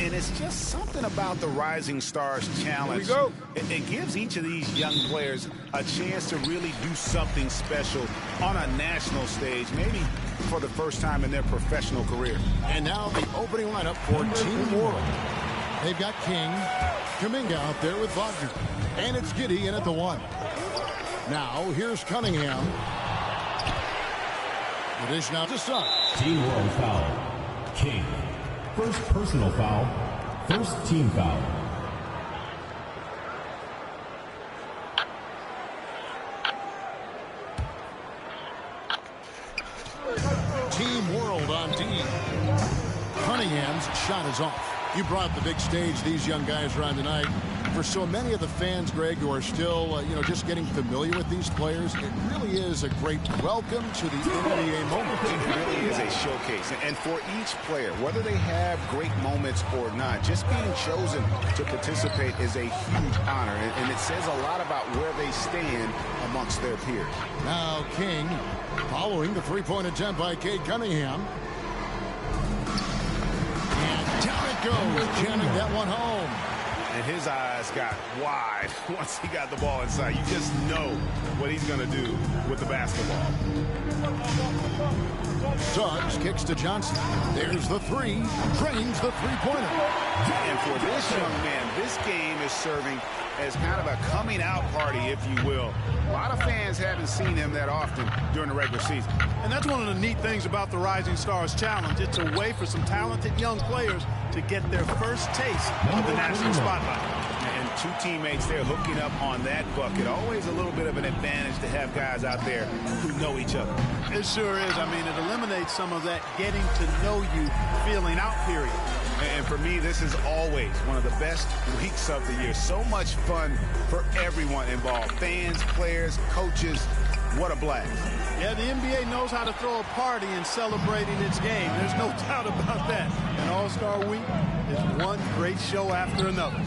And it's just something about the Rising Stars Challenge. Here we go. It gives each of these young players a chance to really do something special on a national stage, maybe for the first time in their professional career. And now the opening lineup for Team World. They've got King, Kuminga out there with Wagner. And it's Giddey in at the 1. Now, here's Cunningham. The dish now to Suggs. Team World foul. King. First personal foul. First team foul. Team World on D. Cunningham's shot is off. You brought the big stage these young guys are on tonight. For so many of the fans, Greg, who are still, just getting familiar with these players, it really is a great welcome to the NBA moment. It really is a showcase. And for each player, whether they have great moments or not, just being chosen to participate is a huge honor. And it says a lot about where they stand amongst their peers. Now King, following the three-point attempt by Cade Cunningham. And down it goes, jamming that one home. And his eyes got wide once he got the ball inside. You just know what he's going to do with the basketball. Suggs kicks to Johnson. There's the three. Drains the three-pointer. And for this young man, this game is serving as kind of a coming out party, if you will. A lot of fans haven't seen him that often during the regular season. And that's one of the neat things about the Rising Stars Challenge. It's a way for some talented young players to get their first taste of the national spotlight. And two teammates there hooking up on that bucket. Always a little bit of an advantage to have guys out there who know each other. It sure is. I mean, it eliminates some of that getting to know you feeling out period. And for me, this is always one of the best weeks of the year. So much fun for everyone involved. Fans, players, coaches. What a blast. Yeah, the NBA knows how to throw a party in celebrating its game. There's no doubt about that. And All-Star Week is one great show after another.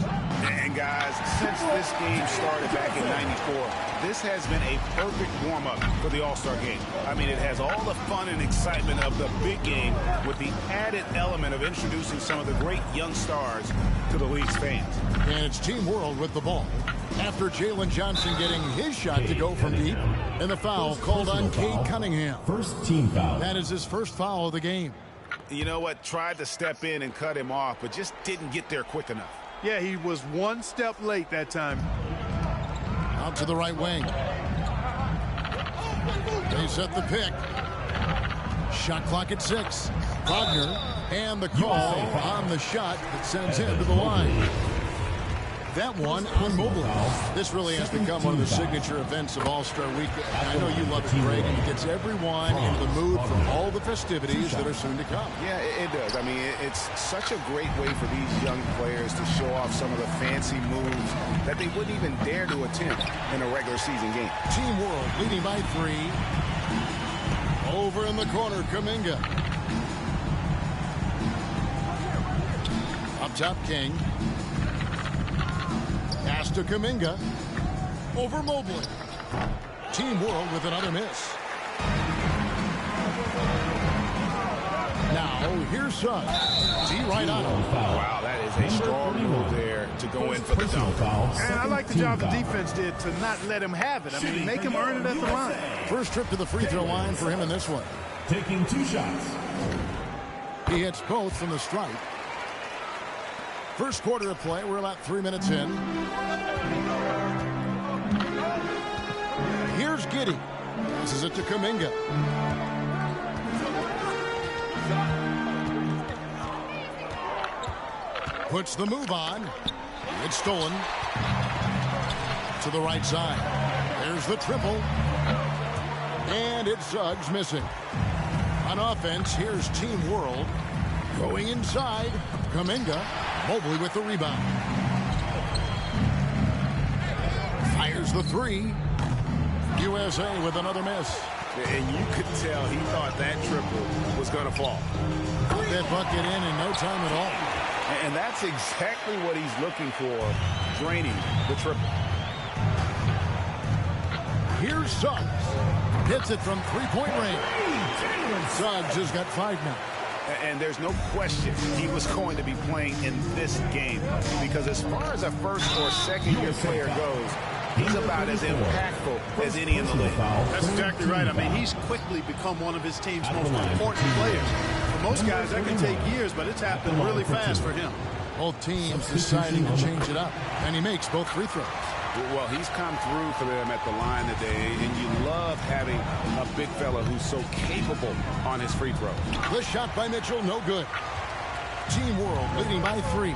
And guys, since this game started back in '94, this has been a perfect warm-up for the All-Star game. I mean, it has all the fun and excitement of the big game with the added element of introducing some of the great young stars to the league's fans. And it's Team World with the ball. After Jalen Johnson getting his shot to go from deep, and the foul called on Cade Cunningham. First team foul. That is his first foul of the game. You know what? Tried to step in and cut him off, but just didn't get there quick enough. Yeah, he was one step late that time. Out to the right wing. They set the pick. Shot clock at 6. Wagner, and the call on the shot that sends him to the line. That one on mobile. This really has become one of the signature events of All-Star Week. I know you love it, Greg, and it gets everyone into the mood for all the festivities that are soon to come. Yeah, it does. I mean, it's such a great way for these young players to show off some of the fancy moves that they wouldn't even dare to attempt in a regular season game. Team World leading by 3. Over in the corner, Kuminga. Up top, King. Pass to Kuminga. Over Mobley. Team World with another miss. Now, here's Suggs. D right on him. Wow, that is a strong move there to go in for the dunk. And I like the job the defense did to not let him have it. I mean, make him earn it at the line. First trip to the free throw line for him in this one. Taking 2 shots. He hits both from the stripe. First quarter of play, we're about 3 minutes in. Here's Giddey. Passes it to Kuminga. Puts the move on. It's stolen. To the right side. There's the triple. And it's Suggs missing. On offense, here's Team World. Going inside. Kuminga. Mobley with the rebound. Fires the 3. USA with another miss. And you could tell he thought that triple was going to fall. Put that bucket in no time at all. And that's exactly what he's looking for, draining the triple. Here's Suggs. Hits it from three-point range. Suggs has got 5 now. And there's no question he was going to be playing in this game, because as far as a first or second year player goes, he's about as impactful as any in the league. That's exactly right. I mean, he's quickly become one of his team's most important players. For most guys, that can take years, but it's happened really fast for him. Both teams deciding to change it up, and he makes both free throws. Well, he's come through for them at the line today, and you love having a big fella who's so capable on his free throw. The shot by Mitchell, no good. Team World leading by 3.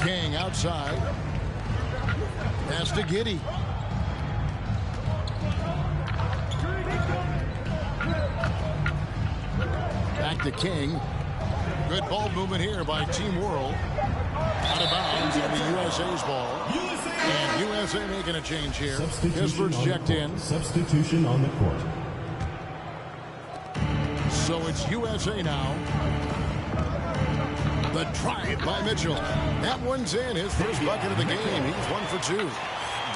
King outside. Pass to Giddey. Back to King. Good ball movement here by Team World. Out of bounds on the USA's ball. And USA making a change here. Kispert's checked in. Substitution on the court. So it's USA now. The drive by Mitchell. That one's in. His first bucket of the game. He's 1 for 2.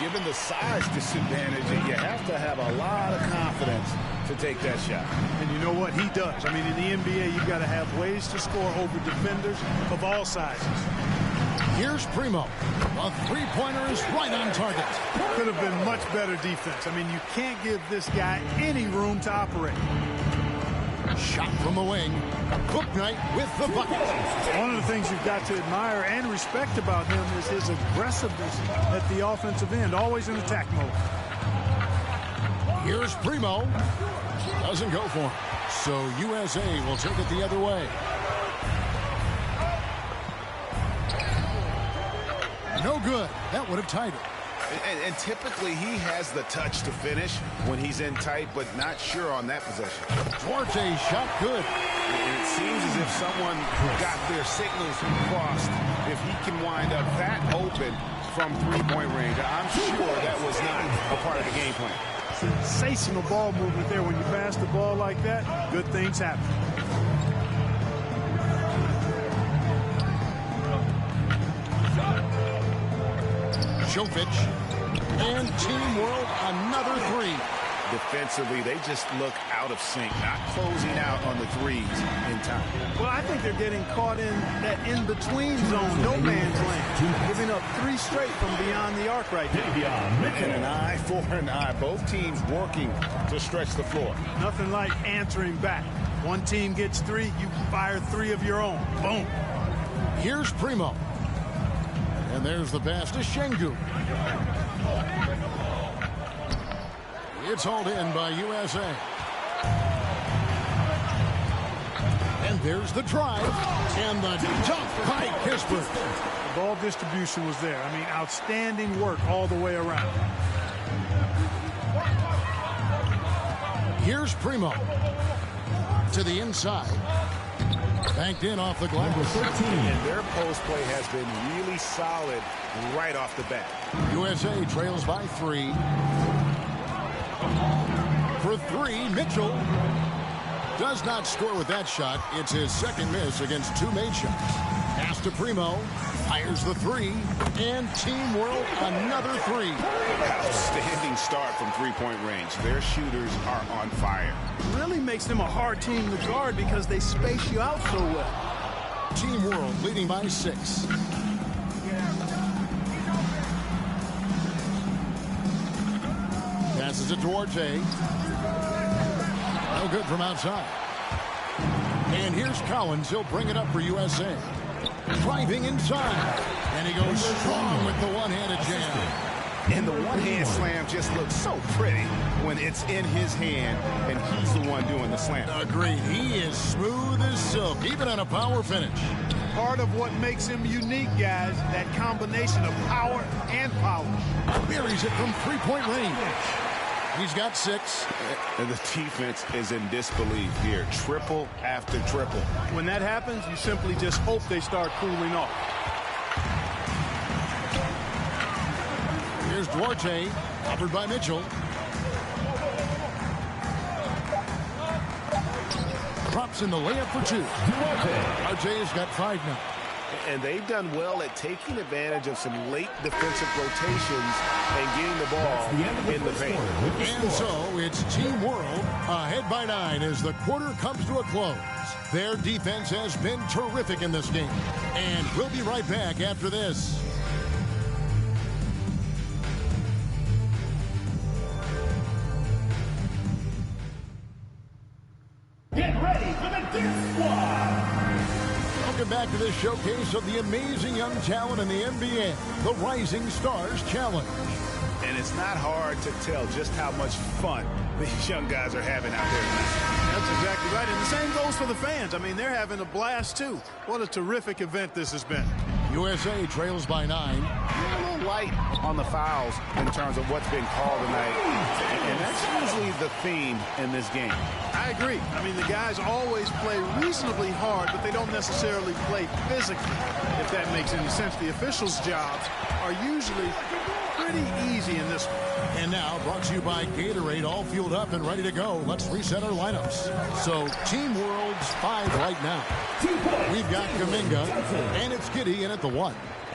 Given the size disadvantage, you have to have a lot of confidence to take that shot. And you know what? He does. I mean, in the NBA, you've got to have ways to score over defenders of all sizes. Here's Primo. A three-pointer is right on target. Could have been much better defense. I mean, you can't give this guy any room to operate. Shot from the wing. Bouknight with the bucket. One of the things you've got to admire and respect about him is his aggressiveness at the offensive end, always in attack mode. Here's Primo. Doesn't go for him. So USA will take it the other way. No good. That would have tied it. And typically he has the touch to finish when he's in tight, but not sure on that possession. Duarte shot good. And it seems as if someone got their signals crossed. If he can wind up that open from three-point range, I'm sure that was not a part of the game plan. Sensational ball movement there. When you pass the ball like that, good things happen. Jovic. And Team World, another 3. Defensively, they just look out of sync, not closing out on the threes in time. Well, I think they're getting caught in that in-between zone, no man's land, giving up 3 straight from beyond the arc right now. And an eye for an eye. Both teams working to stretch the floor. Nothing like answering back. One team gets 3, you fire 3 of your own. Boom. Here's Primo. And there's the pass to Şengün. It's hauled in by USA. And there's the drive. And the dunk by Kispert. The ball distribution was there. I mean, outstanding work all the way around. Here's Primo. To the inside. Banked in off the glass. Number 13. And their post play has been really solid right off the bat. USA trails by 3. For 3, Mitchell does not score with that shot. It's his second miss against 2 made shots. Pass to Primo. Fires the 3. And Team World, another 3. Outstanding start from three-point range. Their shooters are on fire. Really makes them a hard team to guard because they space you out so well. Team World leading by 6. Passes it to Duarte. No good from outside. And here's Collins. He'll bring it up for USA. Driving inside. And he goes strong with the one-handed jam. And the one-hand slam just looks so pretty when it's in his hand and he's the one doing the slam. Agreed. He is smooth as silk, even on a power finish. Part of what makes him unique, guys, that combination of power and polish. Buries it from three-point range. He's got 6. And the defense is in disbelief here. Triple after triple. When that happens, you simply just hope they start cooling off. Here's Duarte, offered by Mitchell. Drops in the layup for 2. Duarte's got 5 now. And they've done well at taking advantage of some late defensive rotations and getting the ball in the paint. And so it's Team World ahead by 9 as the quarter comes to a close. Their defense has been terrific in this game. And we'll be right back after this. Get ready for the Deer Squad. Welcome back to this showcase of the amazing young talent in the NBA, the Rising Stars Challenge. And it's not hard to tell just how much fun these young guys are having out there tonight. That's exactly right. And the same goes for the fans. I mean, they're having a blast, too. What a terrific event this has been. USA trails by 9. A little light on the fouls in terms of what's been called tonight. And that's usually the theme in this game. I agree. I mean, the guys always play reasonably hard, but they don't necessarily play physically, if that makes any sense. The officials' jobs are usually pretty easy in this one. And now, brought to you by Gatorade, all fueled up and ready to go. Let's reset our lineups. So, Team World's 5 right now. We've got Kuminga, and it's Giddey in at the 1.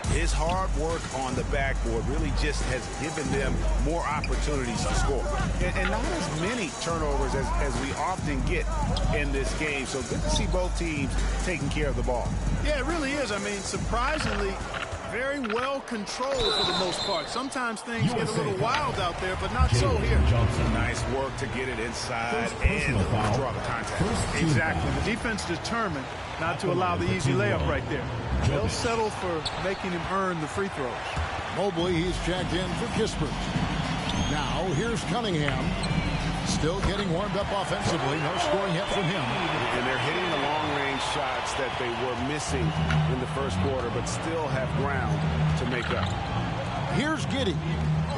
His hard work on the backboard really just has given them more opportunities to score. And not as many turnovers as we often get in this game. So good to see both teams taking care of the ball. Yeah, it really is. I mean, surprisingly, very well controlled for the most part. Sometimes things get a little wild out there, but not so here. Nice work to get it inside and draw the contact. Exactly. The defense determined not to allow the easy layup right there. They'll settle for making him earn the free throws. Mobley, he's checked in for Kispert. Now, here's Cunningham. Still getting warmed up offensively. No scoring yet from him. And they're hitting the long-range shots that they were missing in the first quarter, but still have ground to make up. Here's Giddey.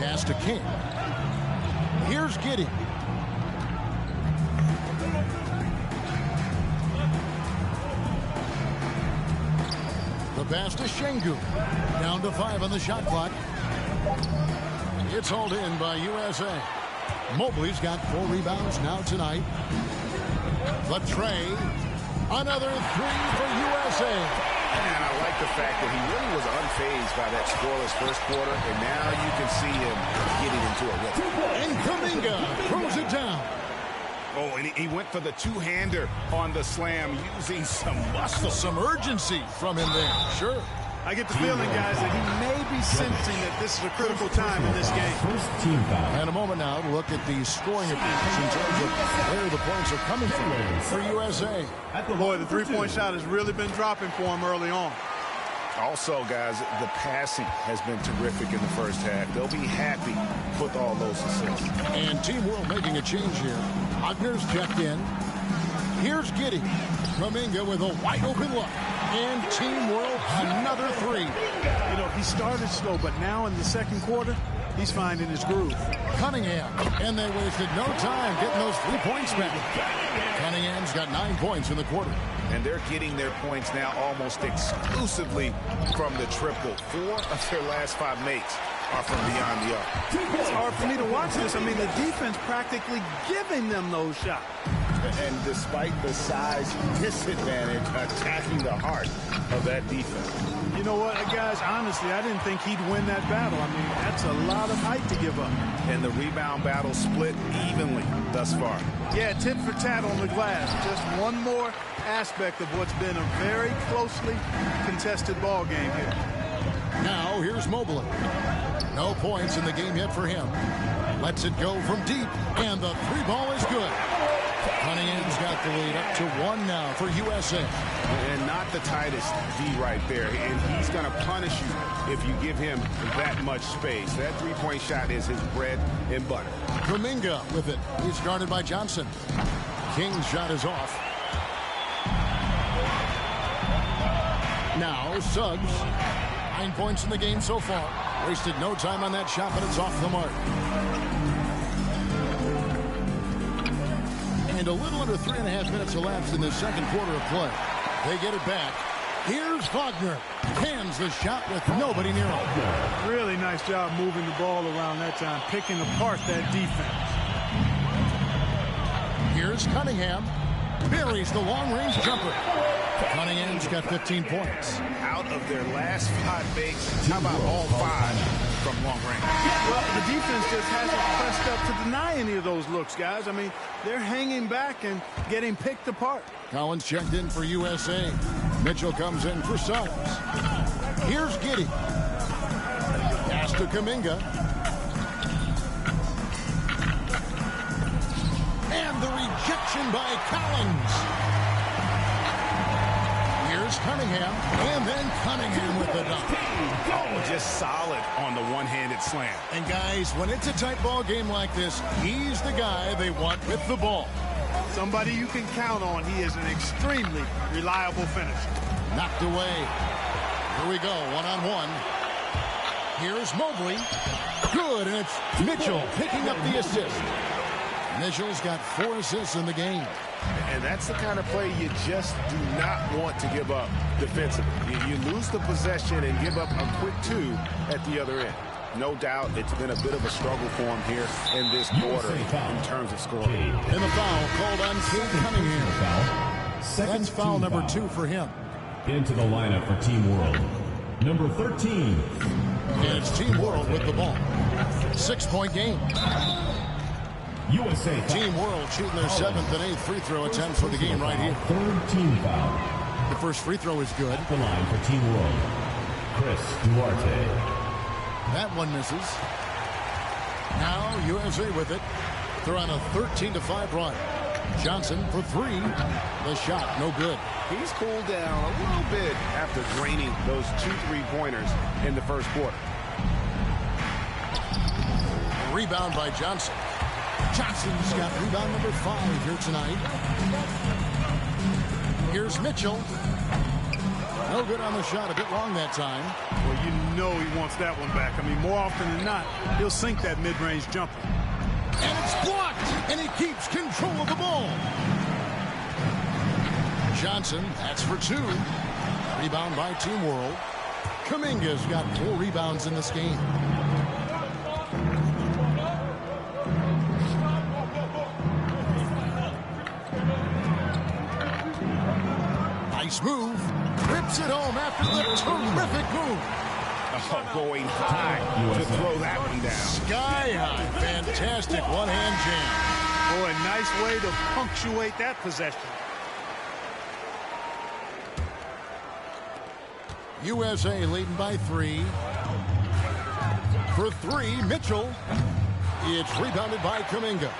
Pass to King. Here's Giddey. The pass to Şengün. Down to 5 on the shot clock. It's hauled in by USA. Mobley's got 4 rebounds now tonight. Latrey. Another 3 for USA. And I like the fact that he really was unfazed by that scoreless first quarter, and now you can see him getting into a rhythm. And Kuminga throws it down. Oh, and he went for the two-hander on the slam, using some muscle. Some urgency from him there. Sure. I get the feeling, guys, that he may be sensing that this is a critical time in this game. First team foul. And a moment now to look at the scoring approach in terms of where the points are coming from for USA. Boy, the three-point shot has really been dropping for him early on. Also, guys, the passing has been terrific in the first half. They'll be happy with all those assists. And Team World making a change here. Wagner's checked in. Here's Giddey. Kuminga with a wide-open look. And Team World, another 3. You know, he started slow, but now in the second quarter, he's finding his groove. Cunningham. And they wasted no time getting those 3 points back. Cunningham's got 9 points in the quarter. And they're getting their points now almost exclusively from the triple. 4 of their last 5 makes are from beyond the arc. It's hard for me to watch this. I mean, the defense practically giving them those shots. And despite the size disadvantage, attacking the heart of that defense. You know what, guys, honestly, I didn't think he'd win that battle. I mean, that's a lot of height to give up. And the rebound battle split evenly thus far. Yeah, tit for tat on the glass. Just one more aspect of what's been a very closely contested ball game here. Now, here's Mobley. No points in the game yet for him. Lets it go from deep, and the 3 ball is good. Cunningham's got the lead up to 1 now for USA. And not the tightest D right there. And he's going to punish you if you give him that much space. That 3-point shot is his bread and butter. Kuminga with it. He's guarded by Johnson. King's shot is off. Now, Suggs. 9 points in the game so far. Wasted no time on that shot, but it's off the mark. And a little under 3.5 minutes elapsed in the second quarter of play. They get it back. Here's Wagner. Cans the shot with nobody near him. Really nice job moving the ball around that time, picking apart that defense. Here's Cunningham. Buries the long-range jumper. Cunningham's got 15 points. Out of their last 5 makes, how about all 5 from long range? Well, the defense just hasn't pressed up to deny any of those looks, guys. I mean, they're hanging back and getting picked apart. Collins checked in for USA. Mitchell comes in for Suggs. Here's Giddey. Pass to Kuminga. And the rejection by Collins. Here's Cunningham. And then Cunningham with the dunk. Oh, just solid on the one-handed slam. And guys, when it's a tight ball game like this, he's the guy they want with the ball. Somebody you can count on. He is an extremely reliable finisher. Knocked away. Here we go, one-on-one. Here's Mobley. Good, and it's Mitchell picking up the assist. Mitchell's got 4 assists in the game. And that's the kind of play you just do not want to give up defensively. You lose the possession and give up a quick 2 at the other end. No doubt it's been a bit of a struggle for him here in this quarter in terms of scoring. And the foul called on Cade Cunningham. That's foul number 2 for him. Into the lineup for Team World, number 13. And it's Team World with the ball. 6-point game. USA Team World shooting their 7th and 8th free throw attempts for the game right here. 3rd team foul. The first free throw is good. The line for Team World, Chris Duarte. That one misses. Now USA with it. They're on a 13-5 run. Johnson for 3. The shot, no good. He's cooled down a little bit after draining those 2 3-pointers in the first quarter. Rebound by Johnson. Johnson's got rebound number 5 here tonight. Here's Mitchell. No good on the shot, a bit long that time. Well, you know he wants that one back. I mean, more often than not, he'll sink that mid-range jumper. And it's blocked, and he keeps control of the ball. Johnson, that's for 2. Rebound by Team World. Kuminga's got 4 rebounds in this game. Nice move. Rips it home after the terrific move. Oh, going high to throw that one down. Sky high. Fantastic one-hand jam. Oh, a nice way to punctuate that possession. USA leading by 3. For 3, Mitchell. It's rebounded by Kuminga.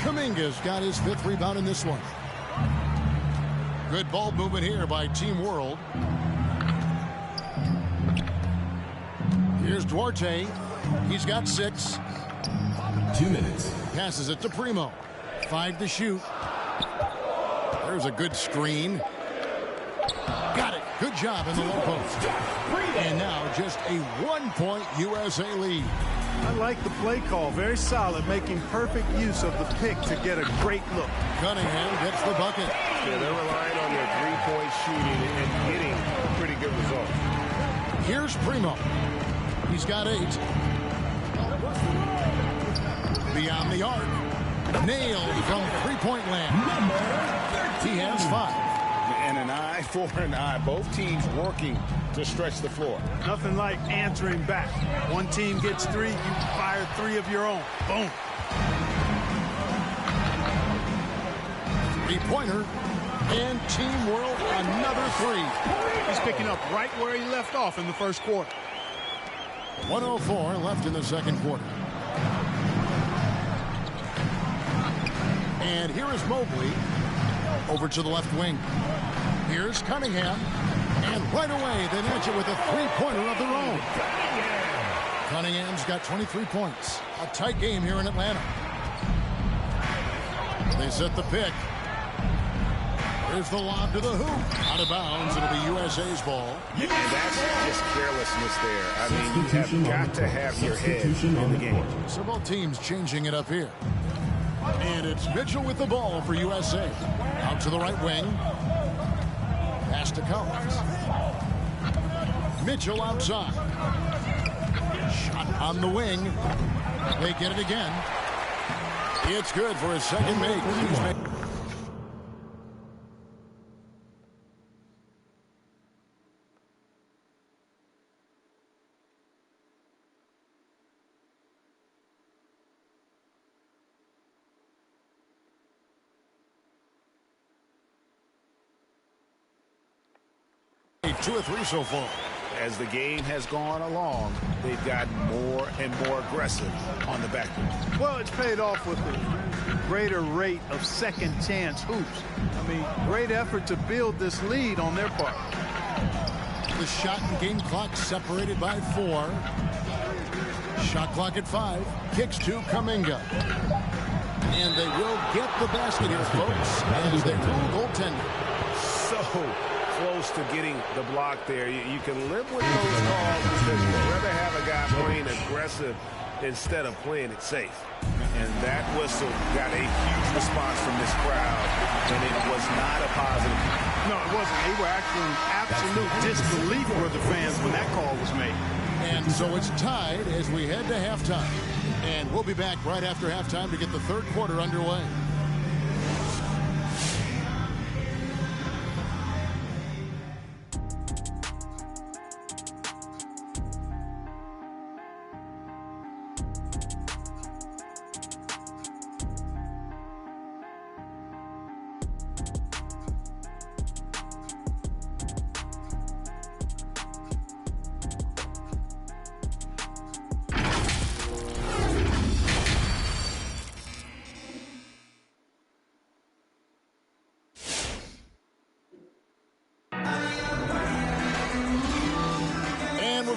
Kuminga's got his 5th rebound in this one. Good ball movement here by Team World. Here's Duarte. He's got 6. 2 minutes. Passes it to Primo. 5 to shoot. There's a good screen. Got it. Good job in the low post. And now just a 1-point USA lead. I like the play call. Very solid, making perfect use of the pick to get a great look. Cunningham gets the bucket. Yeah, they're relying on their 3-point shooting and getting a pretty good result. Here's Primo. He's got 8. Beyond the arc. Nailed from 3-point land. He has 5. And an eye for an eye. Both teams working to stretch the floor. Nothing like answering back. One team gets 3, you fire 3 of your own. Boom. 3-pointer. And Team World another 3. He's picking up right where he left off in the first quarter. 1:04 left in the second quarter. And here is Mobley over to the left wing. Here's Cunningham. And right away, they match it with a 3-pointer of their own. Cunningham's got 23 points. A tight game here in Atlanta. They set the pick. There's the lob to the hoop. Out of bounds. It'll be USA's ball. And that's just carelessness there. I mean, you have got to have your head in the game. So both teams changing it up here. And it's Mitchell with the ball for USA. Out to the right wing. Pass to Collins. Mitchell outside. Shot on the wing. They get it again. It's good for his second make. with 2 or 3 so far. As the game has gone along, they've gotten more and more aggressive on the backboard. Well, it's paid off with a greater rate of second chance hoops. I mean, great effort to build this lead on their part. The shot and game clock separated by 4. Shot clock at 5. Kicks to Kuminga. And they will get the basket here, folks, as they rule goaltender. So close to getting the block there. You can live with those calls because you'd rather have a guy playing aggressive instead of playing it safe. And that whistle got a huge response from this crowd, and it was not a positive. No, it wasn't. They were actually in absolute disbelief were the fans when that call was made. And so it's tied as we head to halftime. And we'll be back right after halftime to get the third quarter underway.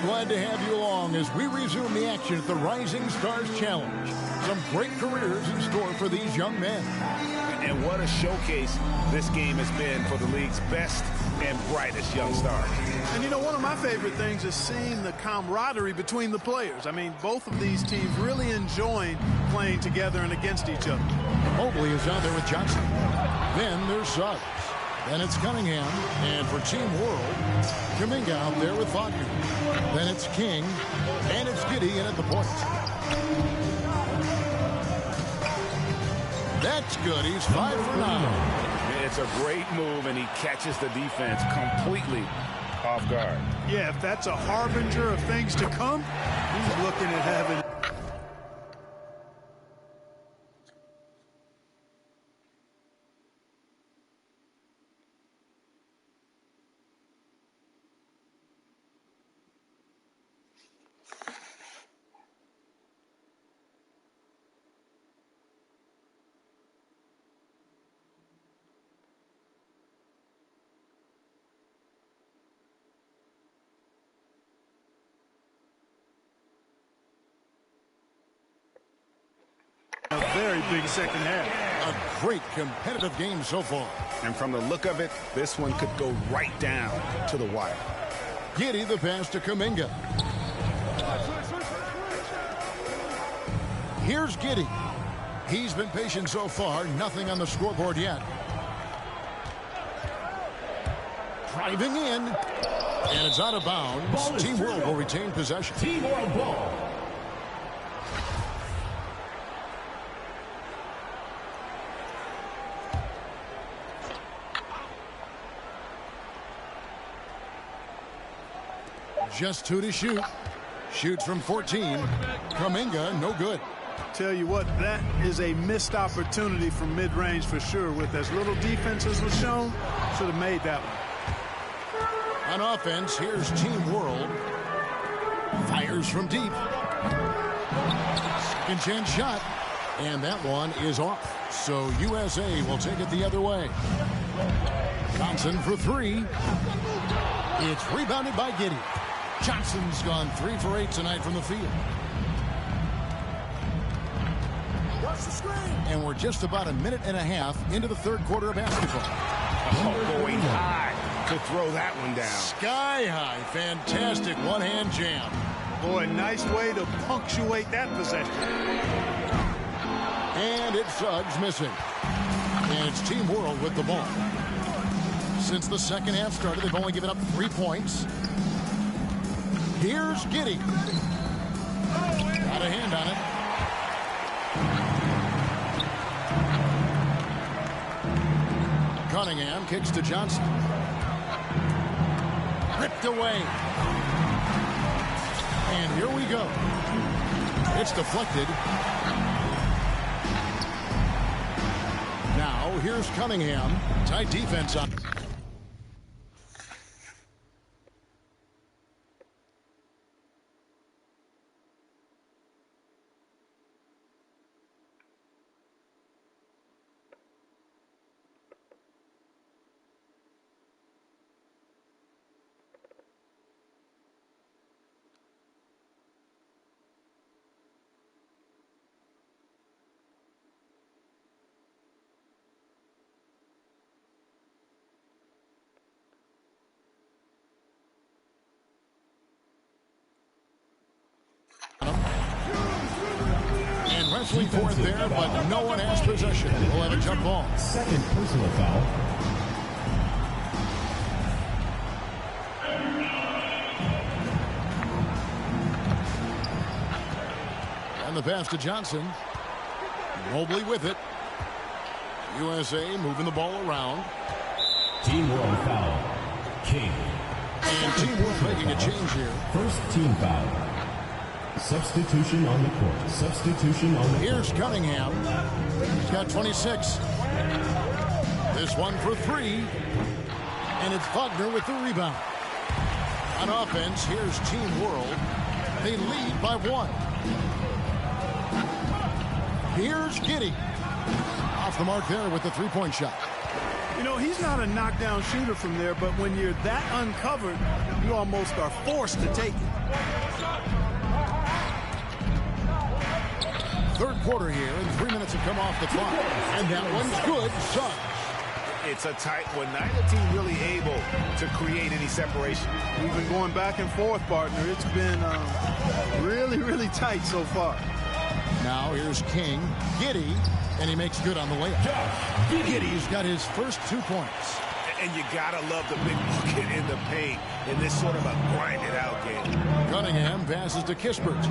Glad to have you along as we resume the action at the Rising Stars Challenge. Some great careers in store for these young men. And what a showcase this game has been for the league's best and brightest young stars. And you know, one of my favorite things is seeing the camaraderie between the players. I mean, both of these teams really enjoying playing together and against each other. Mobley is out there with Johnson. Then there's Suggs. Then it's Cunningham, and for Team World, Kuminga out there with Wagner. Then it's King, and it's Giddey in at the point. That's good. He's 5 for 9. It's a great move, and he catches the defense completely off guard. Yeah, if that's a harbinger of things to come, he's looking at having... A very big second half. A great competitive game so far. And from the look of it, this one could go right down to the wire. Giddey the pass to Kuminga. Here's Giddey. He's been patient so far. Nothing on the scoreboard yet. Driving in. And it's out of bounds. Team World will retain possession. Team World ball. Just 2 to shoot. Shoots from 14. Kuminga, no good. Tell you what, that is a missed opportunity from mid-range for sure. With as little defense as was shown, should have made that one. On offense, here's Team World. Fires from deep. Second chance shot. And that one is off. So USA will take it the other way. Johnson for 3. It's rebounded by Giddey. Johnson's gone 3 for 8 tonight from the field. And we're just about a minute and a half into the third quarter of basketball. Oh, going high to throw that one down. Sky high. Fantastic one-hand jam. Boy, nice way to punctuate that possession. And it's Suggs missing. And it's Team World with the ball. Since the second half started, they've only given up 3 points. Here's Giddey. Got a hand on it. Cunningham kicks to Johnson. Ripped away. And here we go. It's deflected. Now here's Cunningham. Tight defense on. Partially fourth there, but no one has possession. We'll have a jump ball. Second personal foul. And the pass to Johnson. Mobley with it. USA moving the ball around. Team World foul. King. And Team World making a change here. First team foul. Substitution on the court. Substitution on the court. Here's Cunningham. He's got 26. This one for three. And it's Wagner with the rebound. On offense, here's Team World. They lead by 1. Here's Giddey. Off the mark there with the three-point shot. You know, he's not a knockdown shooter from there, but when you're that uncovered, you almost are forced to take it. Third quarter here, and 3 minutes have come off the clock. And that one's good. Suns. It's a tight one. Neither team really able to create any separation. We've been going back and forth, partner. It's been really, really tight so far. Now here's King. Giddey, and he makes good on the layup. Giddey's got his first 2 points. And you gotta love the big bucket in the paint in this sort of a grinded-out game. Cunningham passes to Kispert.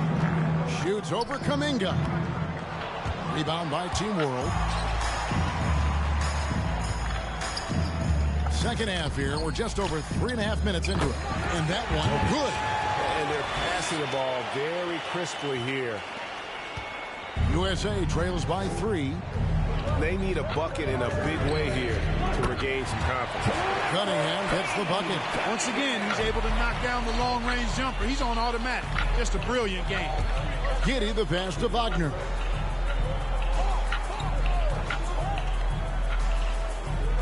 Shoots over Kuminga. Rebound by Team World. Second half here. We're just over 3.5 minutes into it. And that one, good. And they're passing the ball very crisply here. USA trails by 3. They need a bucket in a big way here to regain some confidence. Cunningham gets the bucket. Once again, he's able to knock down the long-range jumper. He's on automatic. Just a brilliant game. Giddey the pass to Wagner.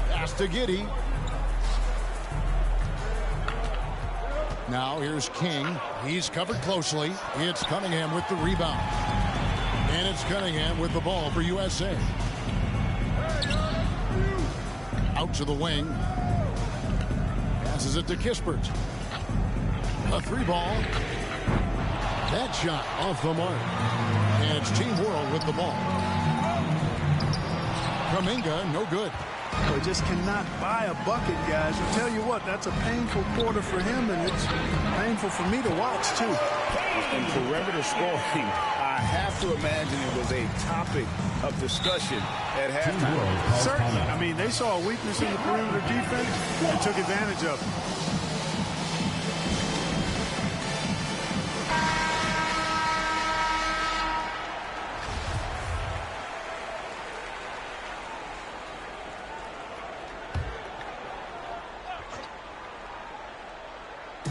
Pass to Giddey. Now here's King. He's covered closely. It's Cunningham with the rebound. And it's Cunningham with the ball for USA. Out to the wing. Passes it to Kispert. A 3-ball. That shot off the mark. And it's Team World with the ball. Kuminga, no good. They just cannot buy a bucket, guys. I tell you what, that's a painful quarter for him, and it's painful for me to watch, too. And perimeter scoring, I have to imagine it was a topic of discussion at halftime. Certainly. I mean, they saw a weakness in the perimeter defense and took advantage of it.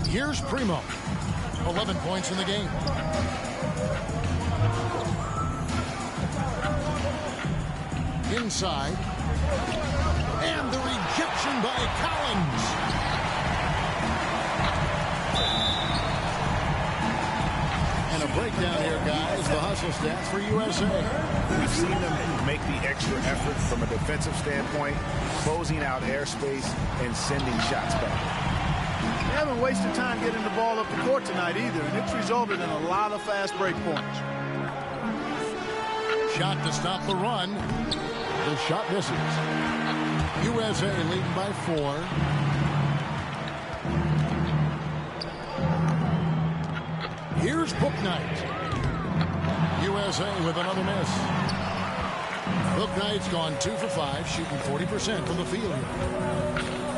Here's Primo. 11 points in the game. Inside. And the rejection by Collins. And a breakdown here, guys. The hustle stats for USA. We've seen them make the extra effort from a defensive standpoint, closing out airspace and sending shots back. They haven't wasted time getting the ball up the court tonight either, and it's resulted in a lot of fast break points. Shot to stop the run. The shot misses. USA leading by 4. Here's Bouknight. USA with another miss. Bouknight's gone 2 for 5, shooting 40% from the field here.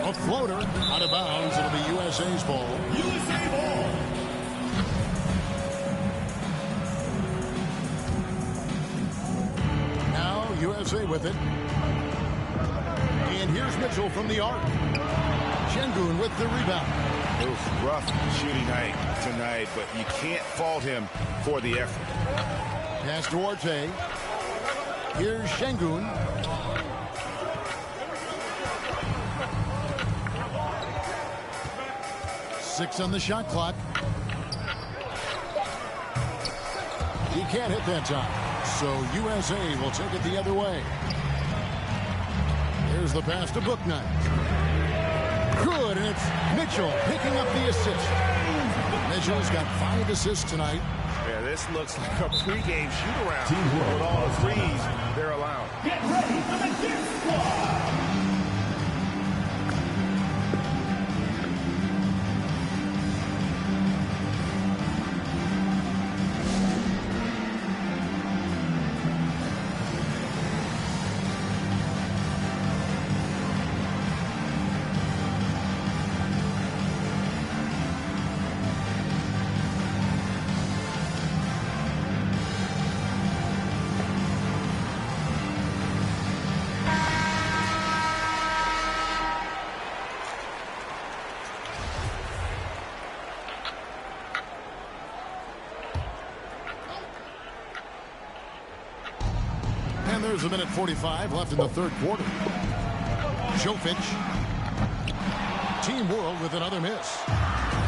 A floater out of bounds. It'll be USA's ball. USA ball. Now USA with it. And here's Mitchell from the arc. Şengün with the rebound. It was rough shooting night tonight, but you can't fault him for the effort. Pass to Arte. Here's Şengün. Six on the shot clock. He can't hit that time. So USA will take it the other way. Here's the pass to Bouknight. Good, and it's Mitchell picking up the assist. Mitchell's got 5 assists tonight. Yeah, this looks like a pregame shoot-around with all the threes they're allowing. Get ready for the Dick Squad! And there's a minute 45 left in the third quarter. Jovic. Team World with another miss.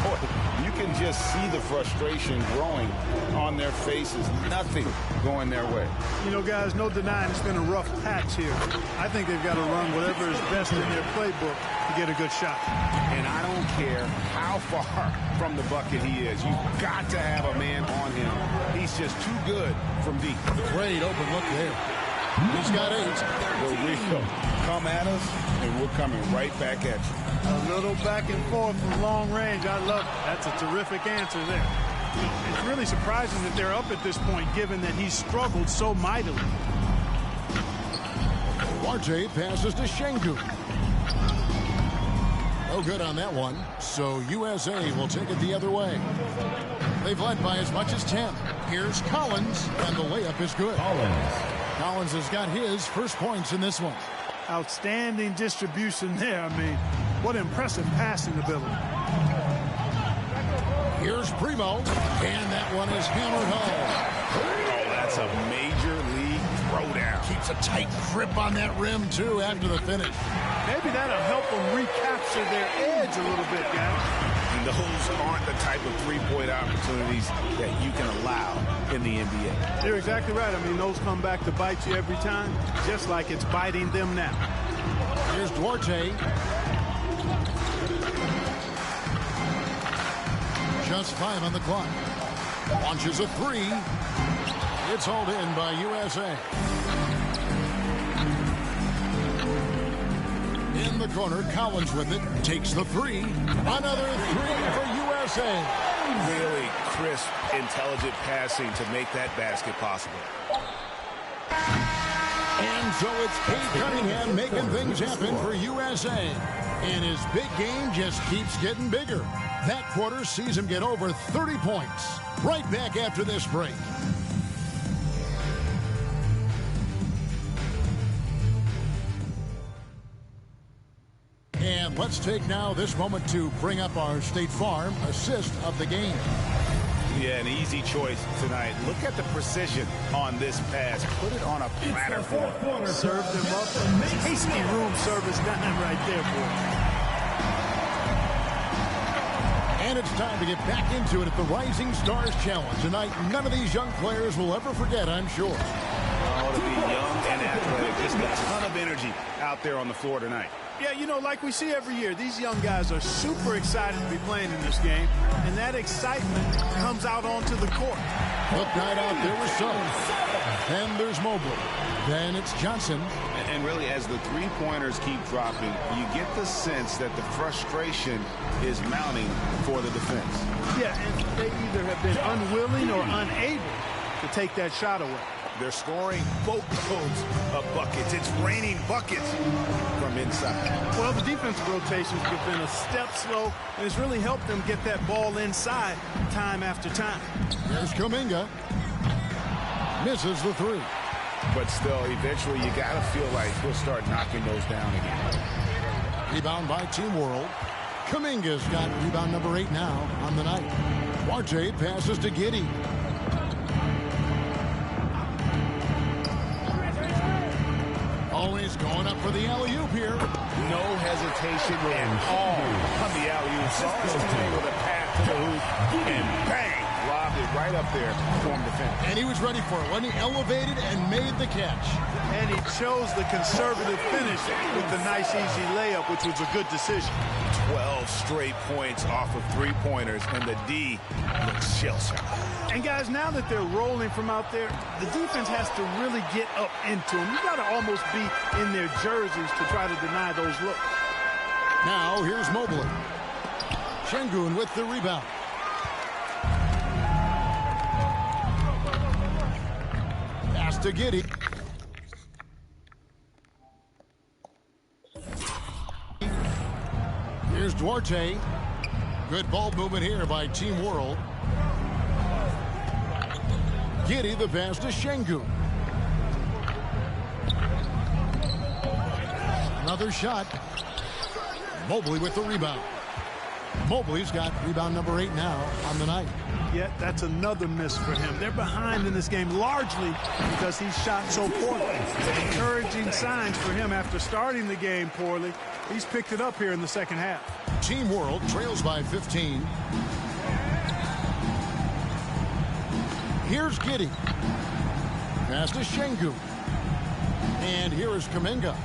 Boy, you can just see the frustration growing on their faces. Nothing going their way. You know, guys, no denying it's been a rough patch here. I think they've got to run whatever is best in their playbook to get a good shot. And I don't care how far from the bucket he is. You've got to have a man on him. He's just too good from deep. Great open look there. He's got 8. We're real. Come at us, and we're coming right back at you. A little back and forth from long range. I love it. That's a terrific answer there. It's really surprising that they're up at this point, given that he's struggled so mightily. Duarte passes to Şengün. No good on that one. So USA will take it the other way. They've led by as much as 10. Here's Collins, and the layup is good. Collins has got his first points in this one. Outstanding distribution there. I mean, what impressive passing ability. Here's Primo, and that one is hammered home. Oh, that's a major league throwdown. Keeps a tight grip on that rim, too, after the finish. Maybe that'll help them recapture their edge a little bit, guys. And those aren't the type of three-point opportunities that you can allow in the NBA. You're exactly right. I mean, those come back to bite you every time, just like it's biting them now. Here's Duarte. Just 5 on the clock. Launches a 3. It's hauled in by USA. In the corner, Collins with it. Takes the 3. Another 3 for USA. Really crisp, intelligent passing to make that basket possible. And so it's Cade Cunningham making things happen for USA. And his big game just keeps getting bigger. That quarter sees him get over 30 points. Right back after this break. And let's take now this moment to bring up our State Farm assist of the game. Yeah, an easy choice tonight. Look at the precision on this pass. Put it on a platter for him. Served him up. Tasty room service dime right there, boy. And it's time to get back into it at the Rising Stars Challenge. Tonight, none of these young players will ever forget, I'm sure. Oh, to be young and athletic. Just a ton of energy out there on the floor tonight. Yeah, you know, like we see every year, these young guys are super excited to be playing in this game, and that excitement comes out onto the court. Hook night out there with Sutton. Then there's Mobley. Then it's Johnson. And really, as the three-pointers keep dropping, you get the sense that the frustration is mounting for the defense. Yeah, and they either have been unwilling or unable to take that shot away. They're scoring boatloads of buckets. It's raining buckets from inside. Well, the defensive rotations have been a step slow, and it's really helped them get that ball inside time after time. There's Kuminga. Misses the 3. But still, eventually, you got to feel like he'll start knocking those down again. Rebound by Team World. Kuminga's got rebound number 8 now on the night. Duarte passes to Giddey. Always going up for the alley-oop here. No hesitation at all on the alley-oop. Saw his teammate with a pass to the hoop, and bang! Lobbed it right up there for him to finish. And he was ready for it when he elevated and made the catch. And he chose the conservative finish with the nice, easy layup, which was a good decision. 12 straight points off of three-pointers, and the D looks shell-shocked. And guys, now that they're rolling from out there, the defense has to really get up into them. You got to almost be in their jerseys to try to deny those looks. Now here's Mobley. Şengün with the rebound. Pass to Giddey. Here's Duarte. Good ball movement here by Team World. Giddey the pass to Şengün. Another shot. Mobley with the rebound. Mobley's got rebound number 8 now on the night. Yet that's another miss for him. They're behind in this game largely because he shot so poorly. Encouraging signs for him after starting the game poorly. He's picked it up here in the second half. Team World trails by 15. Here's Giddey. Pass to Şengün. And here is Kuminga.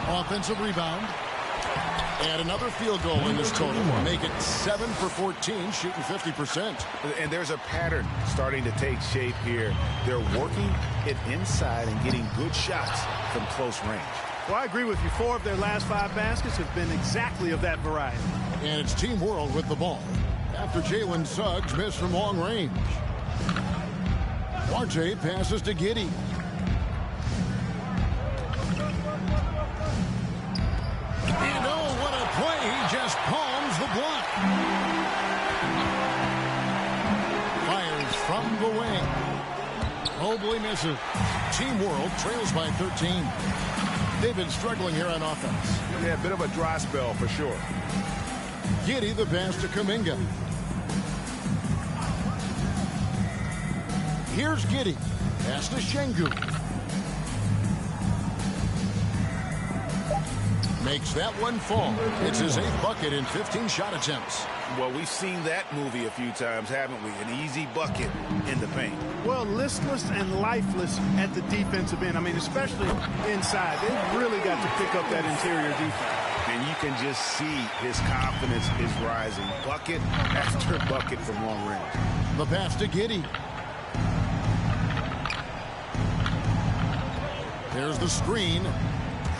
Offensive rebound. And another field goal in this total. Make it 7 for 14, shooting 50%. And there's a pattern starting to take shape here. They're working it inside and getting good shots from close range. Well, I agree with you. 4 of their last 5 baskets have been exactly of that variety. And it's Team World with the ball after Jalen Suggs missed from long range. Duarte passes to Giddey. And oh, what a play. He just palms the block. Fires from the wing. Mobley misses. Team World trails by 13. They've been struggling here on offense. Yeah, a bit of a dry spell for sure. Giddey the pass to Kuminga. Here's Giddey. Pass to Şengün. Makes that one fall. It's his 8th bucket in 15 shot attempts. Well, we've seen that movie a few times, haven't we? An easy bucket in the paint. Well, listless and lifeless at the defensive end. I mean, especially inside. They've really got to pick up that interior defense. And you can just see his confidence is rising. Bucket after bucket from long range. The pass to Giddey. There's the screen.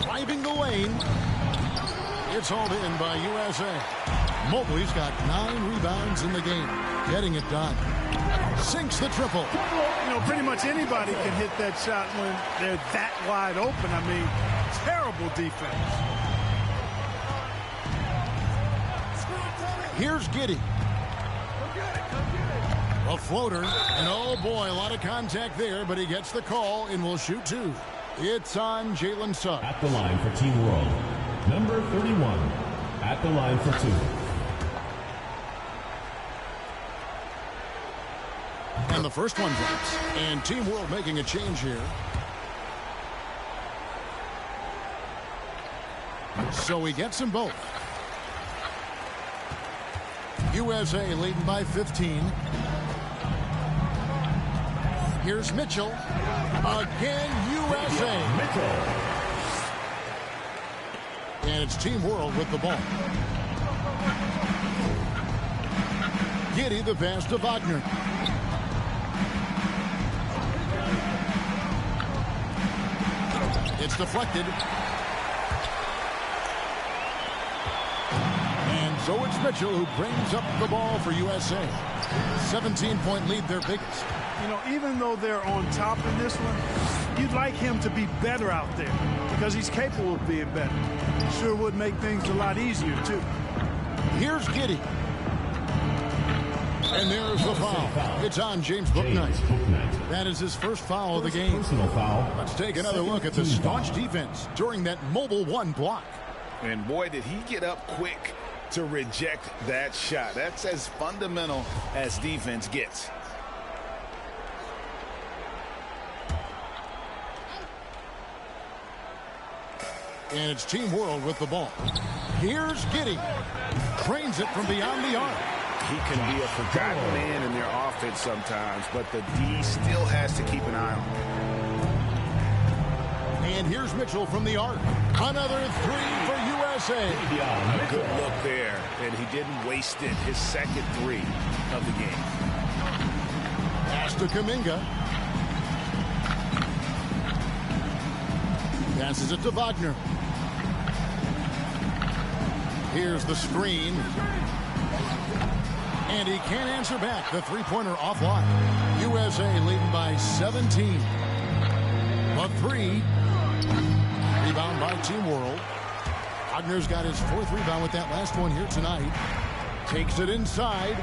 Driving the lane. It's hauled in by USA. Mobley's got 9 rebounds in the game. Getting it done. Sinks the triple. You know, pretty much anybody can hit that shot when they're that wide open. I mean, terrible defense. Here's Giddey. A floater. And oh boy, a lot of contact there, but he gets the call and will shoot 2. It's on Jalen Suggs. At the line for Team World, number 31. At the line for 2. And the first one drops. And Team World making a change here. So he gets them both. USA leading by 15. Here's Mitchell. Again, USA. Mitchell. And it's Team World with the ball. Giddey the pass to Wagner. It's deflected. And so it's Mitchell who brings up the ball for USA. 17-point lead, their biggest. You know, even though they're on top in this one, you'd like him to be better out there because he's capable of being better. Sure would make things a lot easier, too. Here's Giddey. And there's the foul. It's on James Bouknight. That is his first foul of the game. Personal foul. Let's take another look at the staunch defense during that Mobile 1 block. And boy, did he get up quick to reject that shot. That's as fundamental as defense gets. And it's Team World with the ball. Here's Giddey. Trains it from beyond the arc. He can be a forgotten man in their offense sometimes, but the D still has to keep an eye on him. And here's Mitchell from the arc. Another 3 for USA. A good look there, and he didn't waste it. His second 3 of the game. to Kuminga. Passes it to Wagner. Here's the screen. And he can't answer back. The three-pointer offline. USA leading by 17. A three. Rebound by Team World. Wagner's got his fourth rebound with that last one here tonight. Takes it inside.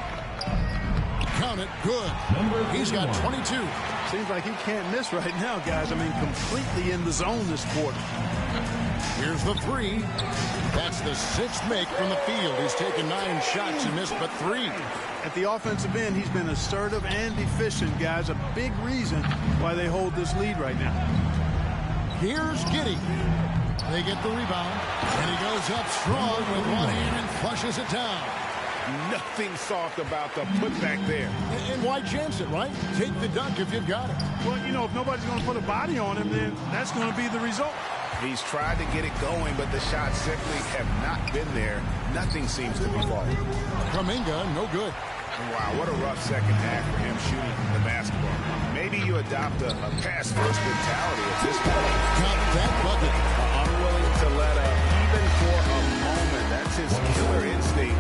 Count it. Good. He's got 22. Seems like he can't miss right now, guys. I mean, completely in the zone this quarter. Here's the three. That's the sixth make from the field. He's taken 9 shots and missed but 3. At the offensive end, he's been assertive and efficient, guys. A big reason why they hold this lead right now. Here's Giddey. They get the rebound, and he goes up strong with one hand and flushes it down. Nothing soft about the putback there. And why chance it, right? Take the dunk if you've got it. Well, you know, if nobody's going to put a body on him, then that's going to be the result. He's tried to get it going, but the shots simply have not been there. Nothing seems to be falling. Kuminga, no good. Wow, what a rough second half for him shooting the basketball. Maybe you adopt a pass-first mentality at this point. Got that bucket. Unwilling to let up, even for a moment. That's his killer instinct,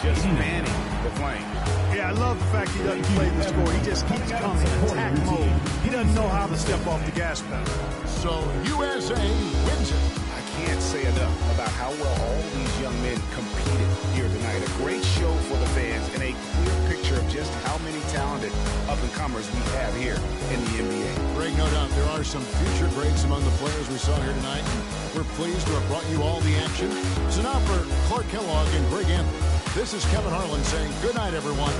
just manning the flame. Yeah, I love the fact he doesn't play the score. He just keeps coming, attack mode. He doesn't know how to step off the gas pedal. So USA wins it. I can't say enough about how well all these young men competed here tonight. A great show for the fans and a clear picture of just how many talented up-and-comers we have here in the NBA. Greg, no doubt there are some future greats among the players we saw here tonight. And we're pleased to have brought you all the action. So now for Clark Kellogg and Greg Anthony, this is Kevin Harlan saying good night, everyone.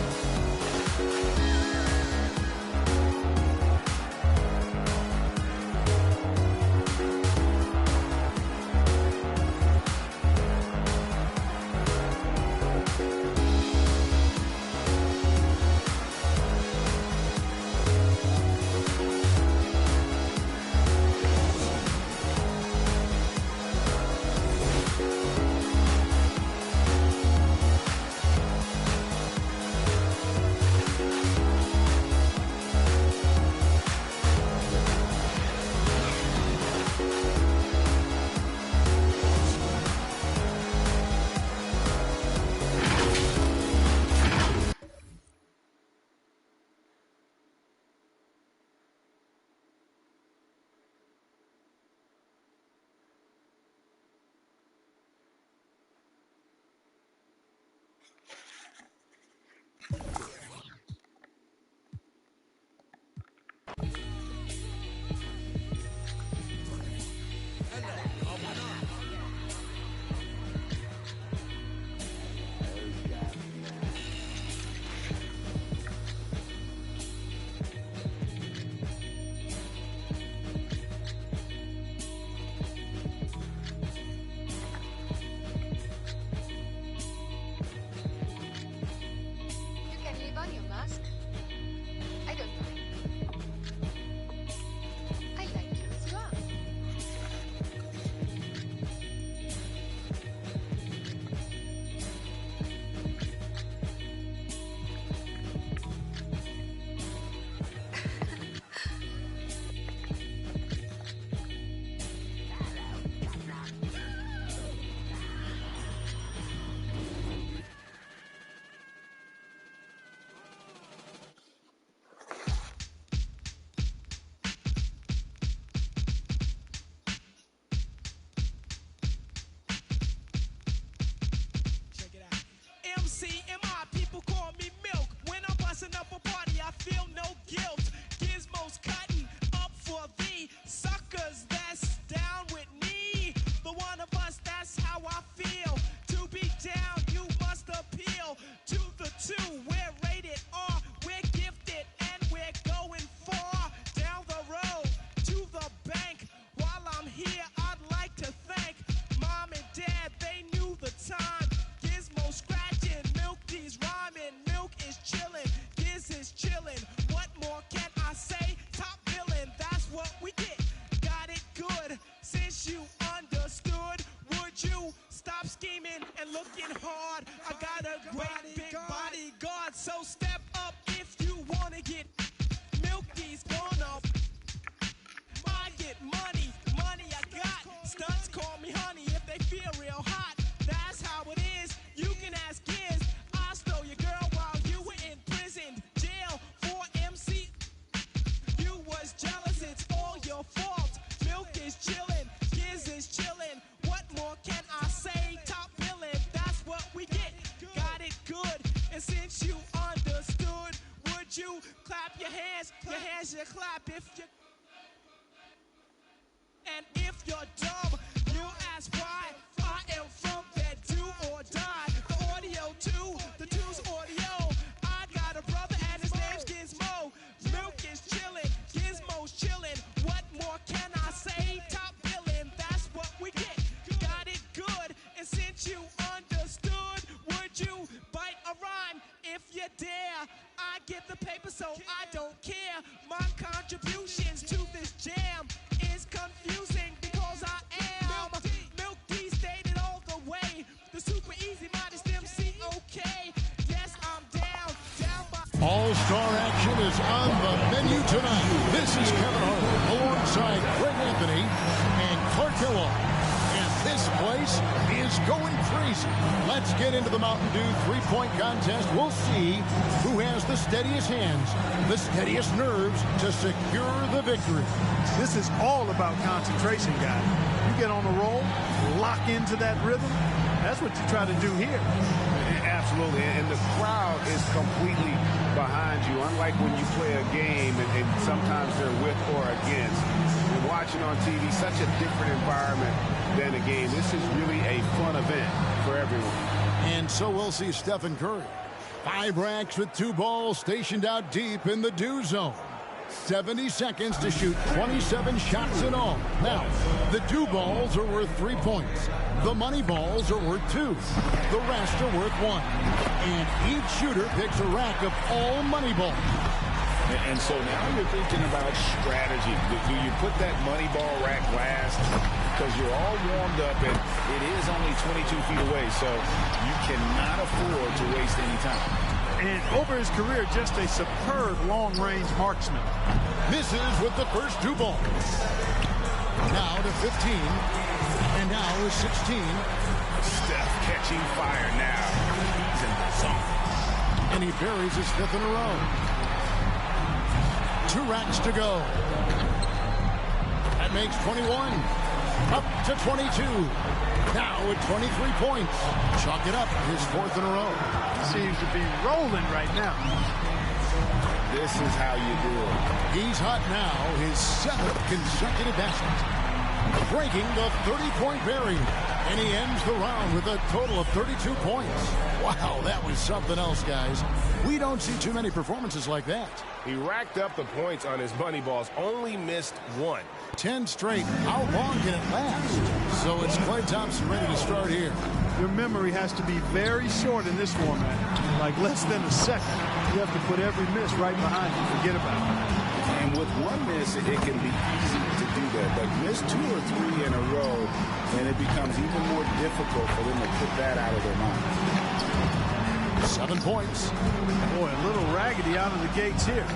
get money, money I got. Stunts call me honey if they feel real hot. That's how it is. You can ask Giz. I stole your girl while you were in prison. Jail for MC. You was jealous, it's all your fault. Milk is chillin', Giz is chillin'. What more can I say? Top billin', that's what we get. Got it good, and since you understood, would you clap your hands? Your hands you clap if you. And if you're dumb, you ask why. I am from that do or die. The audio too, the two's audio. I got a brother and his name's Gizmo. Milk is chillin', Gizmo's chillin'. What more can I say? Top billin', that's what we get. Got it good, and since you understood, would you bite a rhyme if you dare? I get the paper, so I don't care. My contributions to this jam is confusing because I am Milk D stated all the way. The super easy modest MC, okay. Yes, I'm down by. All-star action is on the menu tonight. This is Kevin Hart alongside Greg Anthony and Clark Kellogg. And this place is going crazy. Let's get into the Mountain Dew three-point contest. We'll see who has the steadiest hands, the steadiest nerves to secure the victory. This is all about concentration, guys. You get on a roll, lock into that rhythm. That's what you try to do here. Absolutely, and the crowd is completely behind you, unlike when you play a game and sometimes they're with or against. You're watching on TV, such a different environment than a game. This is really a fun event for everyone. And so we'll see Stephen Curry. 5 racks with 2 balls stationed out deep in the Dew zone. 70 seconds to shoot 27 shots in all. Now, the Dew balls are worth 3 points. The money balls are worth 2. The rest are worth 1. And each shooter picks a rack of all money balls. And so now you're thinking about strategy. Do you put that money ball rack last? Because you're all warmed up and it is only 22 feet away, so you cannot afford to waste any time. And over his career, just a superb long-range marksman. Misses with the first 2 balls. Now to 15. And now is 16. Steph catching fire now. He's in the zone. And he buries his 5th in a row. 2 racks to go. That makes 21. Up to 22. Now with 23 points. Chalk it up. His 4th in a row. Seems to be rolling right now. This is how you do it. He's hot now. His 7th consecutive basket. Breaking the 30-point barrier. And he ends the round with a total of 32 points. Wow, that was something else, guys. We don't see too many performances like that. He racked up the points on his money balls, only missed 1. 10 straight. How long can it last? So it's Klay Thompson ready to start here. Your memory has to be very short in this format. Like less than a second. You have to put every miss right behind you. Forget about it. And with 1 miss, it can be easy to do that. But miss 2 or 3 in a row, and it becomes even more difficult for them to put that out of their mind. 7 points. Boy, a little raggedy out of the gates here.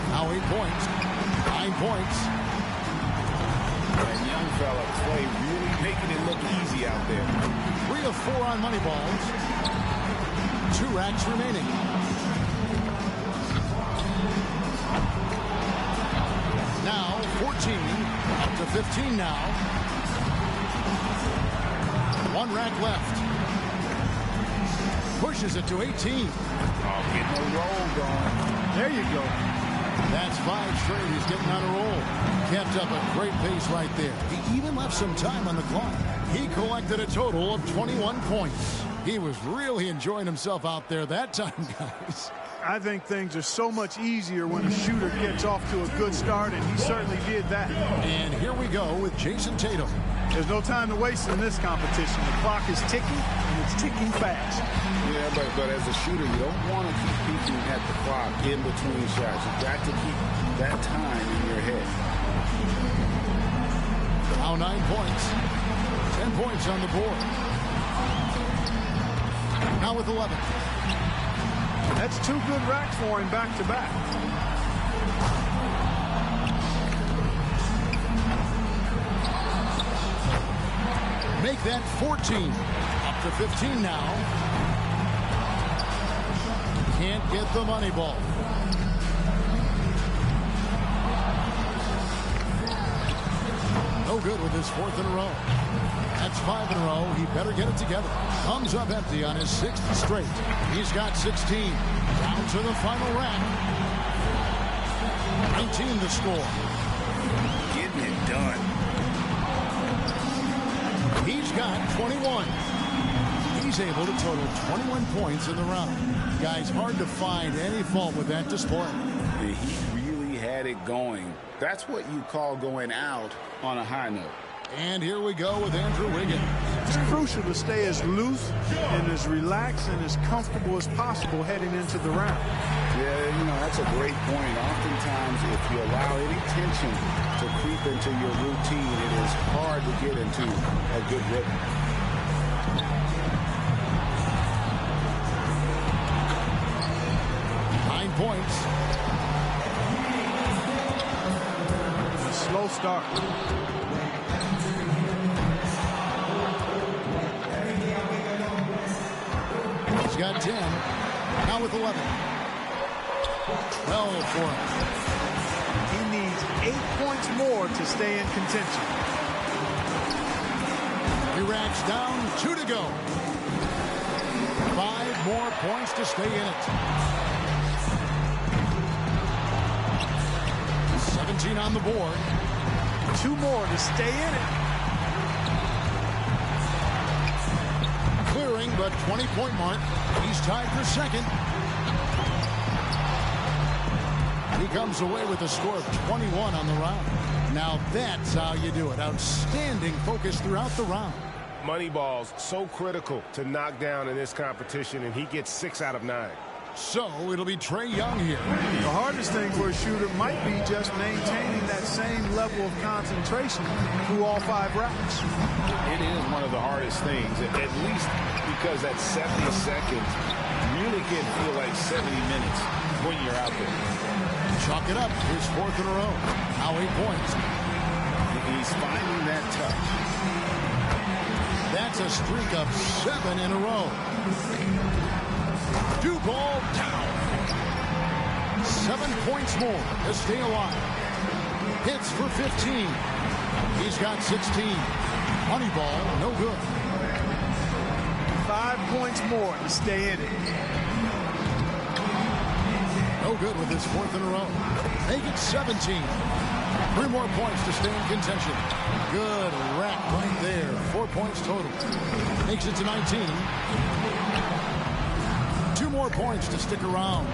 Now 8 points. 9 points. And young fella, Klay, really making it look easy out there. 3 of 4 on money balls. 2 racks remaining. Now 14. Up to 15 now. 1 rack left. Pushes it to 18. Getting a roll going. There you go. That's 5 straight. He's getting on a roll. Kept up a great pace right there. He even left some time on the clock. He collected a total of 21 points. He was really enjoying himself out there that time, guys. I think things are so much easier when a shooter gets off to a good start, and he certainly did that. And here we go with Jason Tatum. There's no time to waste in this competition. The clock is ticking, and it's ticking fast. Yeah, but as a shooter, you don't want to keep peeking at the clock in between shots. You've got to keep that time in your head. Now 9 points. 10 points on the board. Now with 11. That's 2 good racks for him back-to-back. make that 14. Up to 15 now. Can't get the money ball. No good with his 4th in a row. That's 5 in a row. He better get it together. Comes up empty on his 6th straight. He's got 16. Down to the final rack. 19 to score. Getting it done. He's got 21. He's able to total 21 points in the round. Guys, hard to find any fault with that display. He really had it going. That's what you call going out on a high note. And here we go with Andrew Wiggins. It's crucial to stay as loose and as relaxed and as comfortable as possible heading into the round. Yeah, you know, that's a great point. Oftentimes, if you allow any tension to creep into your routine, it is hard to get into a good rhythm. Points. A slow start. He's got 10. Now with 11. 12 for him. He needs 8 points more to stay in contention. He racks down 2 to go. 5 more points to stay in it. 17 on the board. 2 more to stay in it. Clearing the 20-point mark. He's tied for 2nd. He comes away with a score of 21 on the round. Now that's how you do it. Outstanding focus throughout the round. Money balls so critical to knock down in this competition, and he gets 6 out of 9. So it'll be Trae Young here. The hardest thing for a shooter might be just maintaining that same level of concentration through all 5 racks. It is one of the hardest things, at least because that 70 seconds really can feel like 70 minutes when you're out there. Chalk it up. His 4th in a row. Now 8 points. He's finding that touch. That's a streak of 7 in a row. Ball down. 7 points more to stay alive. Hits for 15. He's got 16. Money ball, no good. 5 points more to stay in it. No good with his 4th in a row. Make it 17. 3 more points to stay in contention. Good rack right there. 4 points total. Makes it to 19. 2 more points to stick around.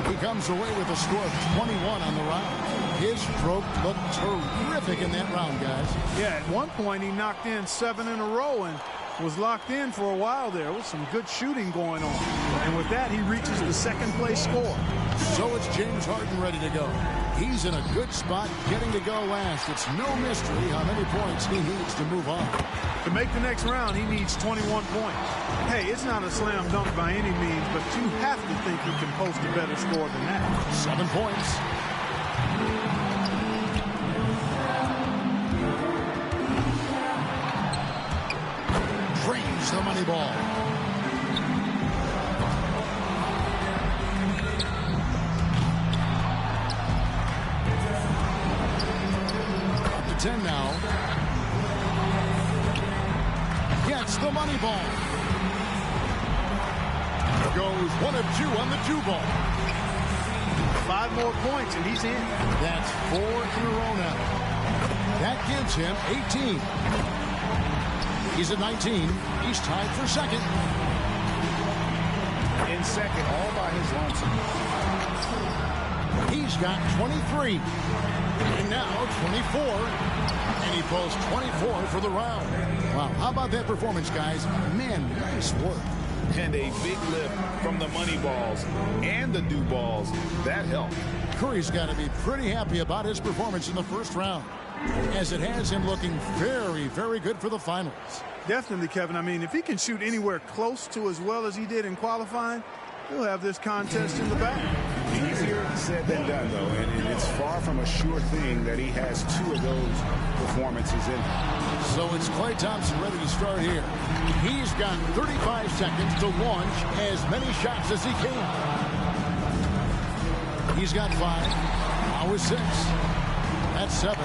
He comes away with a score of 21 on the round. His stroke looked terrific in that round, guys. Yeah, at one point he knocked in 7 in a row and was locked in for a while there with some good shooting going on. And with that, he reaches the 2nd place score. So it's James Harden ready to go. He's in a good spot getting to go last. It's no mystery how many points he needs to move on. To make the next round, he needs 21 points. Hey, it's not a slam dunk by any means, but you have to think he can post a better score than that. 7 points. Drains the money ball. Up to 10 now. Gets the money ball. Goes 1 of 2 on the 2 ball. 5 more points and he's in. That's 4 in a row now. That gives him 18. He's at 19. He's tied for 2nd. In 2nd, all by his lonesome. He's got 23. And now 24. And he posts 24 for the round. Wow, how about that performance, guys? Man, nice work. And a big lift from the money balls and the do balls. That helped. Curry's got to be pretty happy about his performance in the first round, as it has him looking very, very good for the finals. Definitely, Kevin. I mean, if he can shoot anywhere close to as well as he did in qualifying, he'll have this contest in the bag. Easier said than done, though, and it's far from a sure thing that he has 2 of those performances in him. So it's Klay Thompson ready to start here. He's got 35 seconds to launch as many shots as he can. He's got 5. Now with 6. That's 7.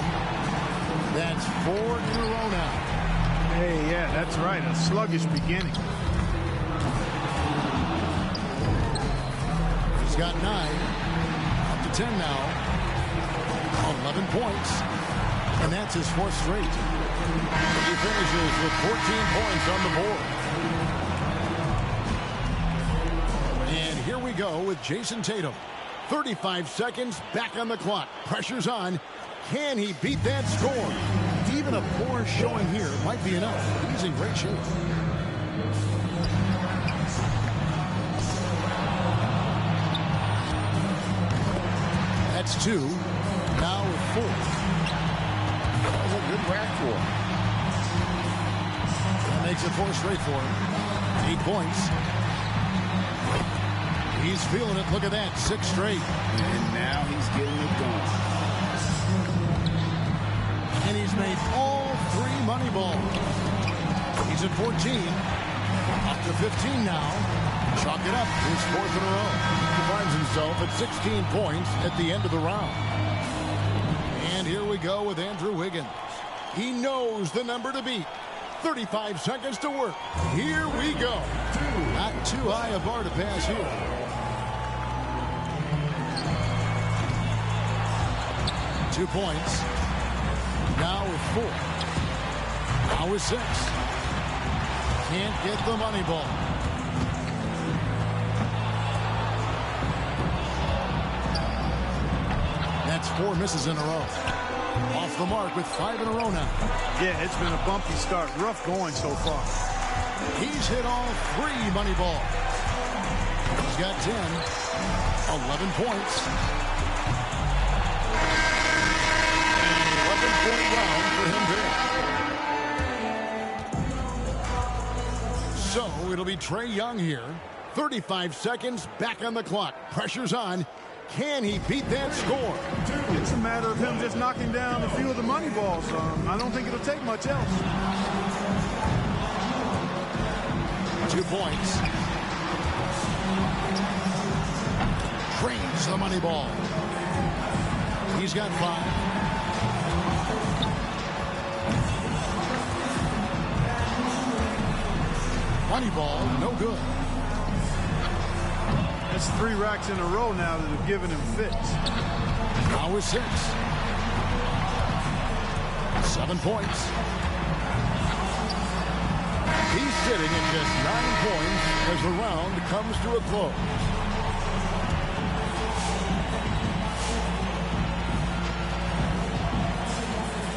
That's 4 in a row now. Hey, yeah, that's right. A sluggish beginning. He's got 9. Up to 10 now. 11 points. And that's his 4th straight. He finishes with 14 points on the board. And here we go with Jason Tatum. 35 seconds back on the clock. Pressure's on. Can he beat that score? Even a poor showing here might be enough. He's in great shape. That's 2. Now with 4. That was a good rack for him. That makes it 4 straight for him. 8 points. He's feeling it. Look at that. 6 straight. And now he's getting it going. And he's made all 3 money balls. He's at 14. Up to 15 now. Chalk it up. His 4th in a row. He finds himself at 16 points at the end of the round. And here we go with Andrew Wiggins. He knows the number to beat. 35 seconds to work. Here we go. Not too high a bar to pass here. Two points. Now with 4. Now with 6. Can't get the money ball. That's 4 misses in a row. Off the mark with 5 in a row now. Yeah, it's been a bumpy start. Rough going so far. He's hit all 3 money balls. He's got 10. 11 points. An 11-point round for him there. So it'll be Trae Young here. 35 seconds back on the clock. Pressure's on. Can he beat that score? It's a matter of him just knocking down a few of the money balls. I don't think it'll take much else. 2 points. Trains the money ball. He's got 5. Money ball, no good. That's 3 racks in a row now that have given him fits. Now with 6. 7 points. He's sitting at just 9 points as the round comes to a close.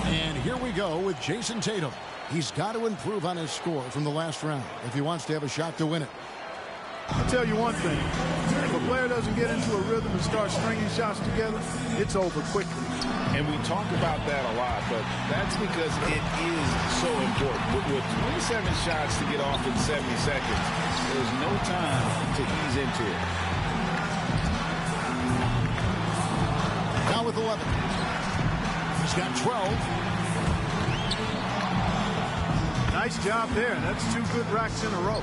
And here we go with Jason Tatum. He's got to improve on his score from the last round if he wants to have a shot to win it. I'll tell you one thing. If a player doesn't get into a rhythm and start stringing shots together, it's over quickly. And we talk about that a lot, but that's because it is so important. With 27 shots to get off in 70 seconds, there's no time to ease into it. Now with 11. He's got 12. Nice job there. That's 2 good racks in a row.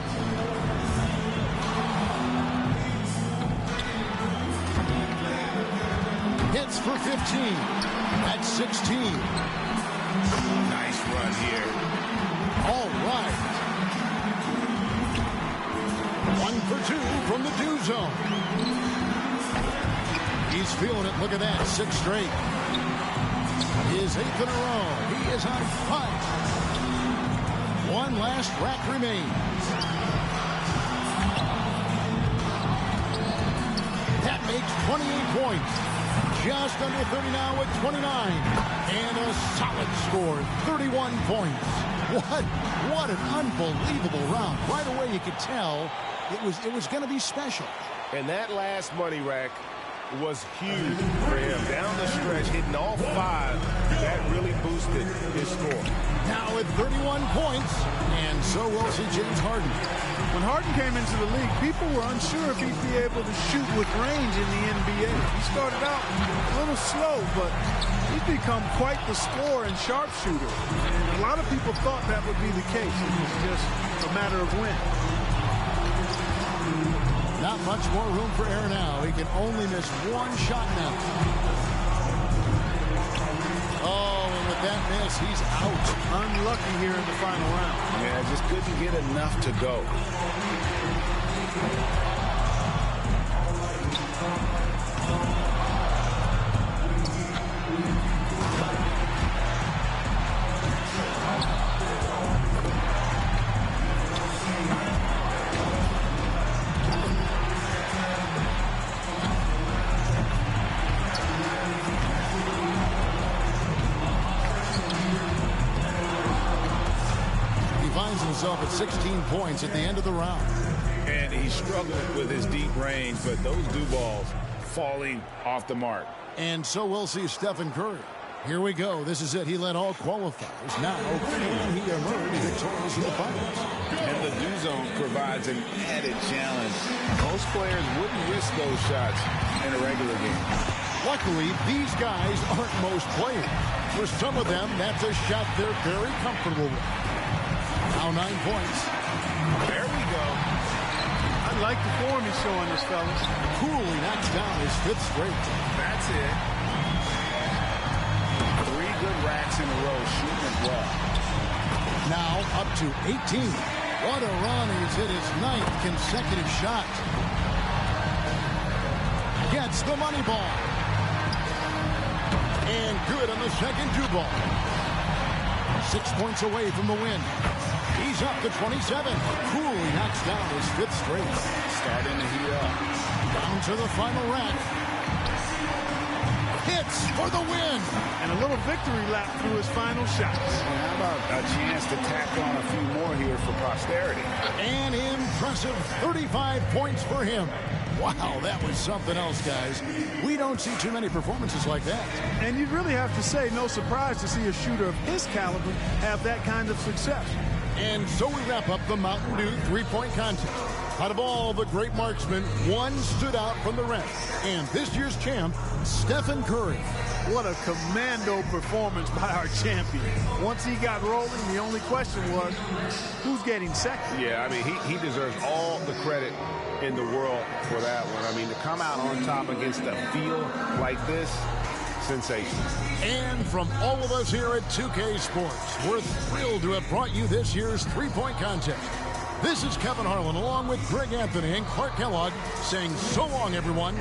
Hits for 15. That's 16. Nice run here. All right. 1 for 2 from the 2 zone. He's feeling it. Look at that. 6 straight. His 8th in a row. He is on fire. 1 last rack remains. That makes 28 points. Just under 30 now with 29. And a solid score, 31 points. What an unbelievable round. Right away you could tell it was going to be special. And that last money rack was huge for him. Down the stretch, hitting all 5. That really boosted his score. Now at 31 points, and so will see James Harden. When Harden came into the league, people were unsure if he'd be able to shoot with range in the NBA. He started out a little slow, but he's become quite the scorer and sharpshooter. And a lot of people thought that would be the case. It was just a matter of when. Not much more room for error now. He can only miss one shot now. Oh, and with that miss, he's out. Unlucky here in the final round. Yeah, just couldn't get enough to go. Himself at 16 points at the end of the round. And he struggled with his deep range, but those dew balls falling off the mark. And so we'll see Stephen Curry. Here we go. This is it. He led all qualifiers. Now, can he emerge victorious in the finals? And the dew zone provides an added challenge. Most players wouldn't risk those shots in a regular game. Luckily, these guys aren't most players. For some of them, that's a shot they're very comfortable with. Now 9 points. There we go. I like the form he's showing us, fellas. Coolly knocks down his 5th straight. That's it. 3 good racks in a row, shooting it well. Now up to 18. What a run. He's hit his 9th consecutive shot. Gets the money ball. And good on the second dew ball. 6 points away from the win. He's up to 27. Coolly knocks down his 5th straight. Starting to heat up. Down to the final rack. Hits for the win. And a little victory lap through his final shots. And how about a chance to tack on a few more here for posterity? An impressive 35 points for him. Wow, that was something else, guys. We don't see too many performances like that. And you'd really have to say no surprise to see a shooter of his caliber have that kind of success. And so we wrap up the Mountain Dew three-point contest. Out of all the great marksmen, one stood out from the rest. And this year's champ, Stephen Curry. What a commando performance by our champion. Once he got rolling, the only question was, who's getting second? Yeah, I mean, he deserves all the credit in the world for that one. I mean, to come out on top against a field like this, sensational. And from all of us here at 2K Sports, we're thrilled to have brought you this year's three-point contest. This is Kevin Harlan, along with Greg Anthony and Clark Kellogg, saying so long, everyone.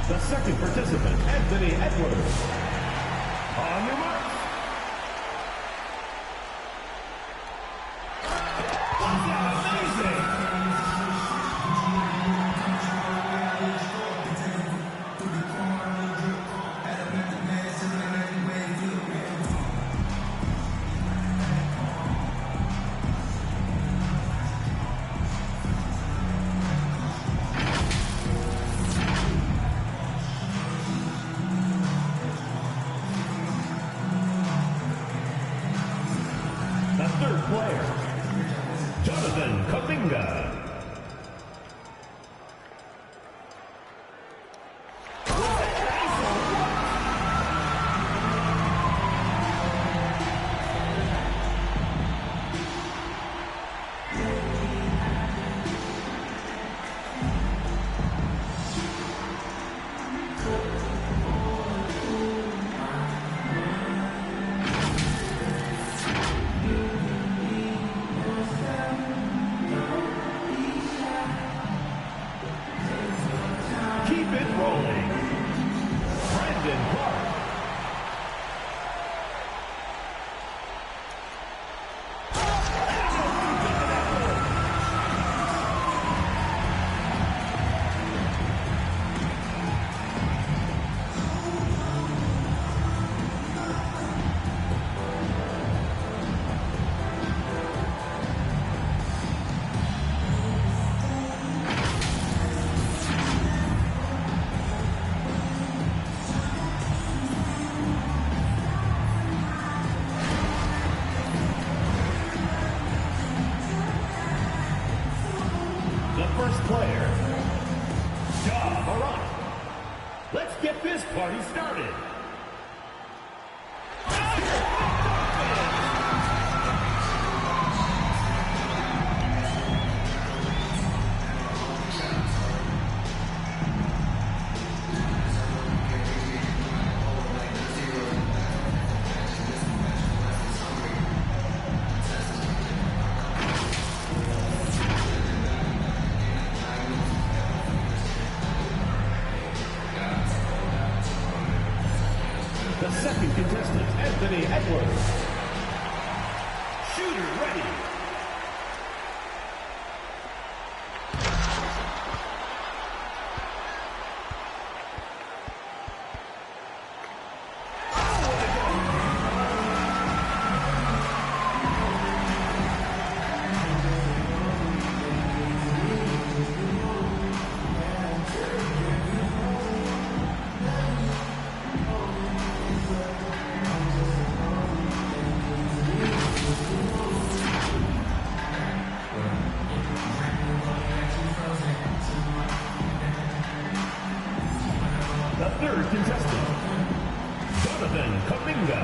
The second participant, Anthony Edwards. On your mark. third player, Jonathan Kuminga. First player, Ja Morant. Let's get this party started. The second contestant, Anthony Edwards. Shooter ready. The third contestant, Jonathan Kuminga.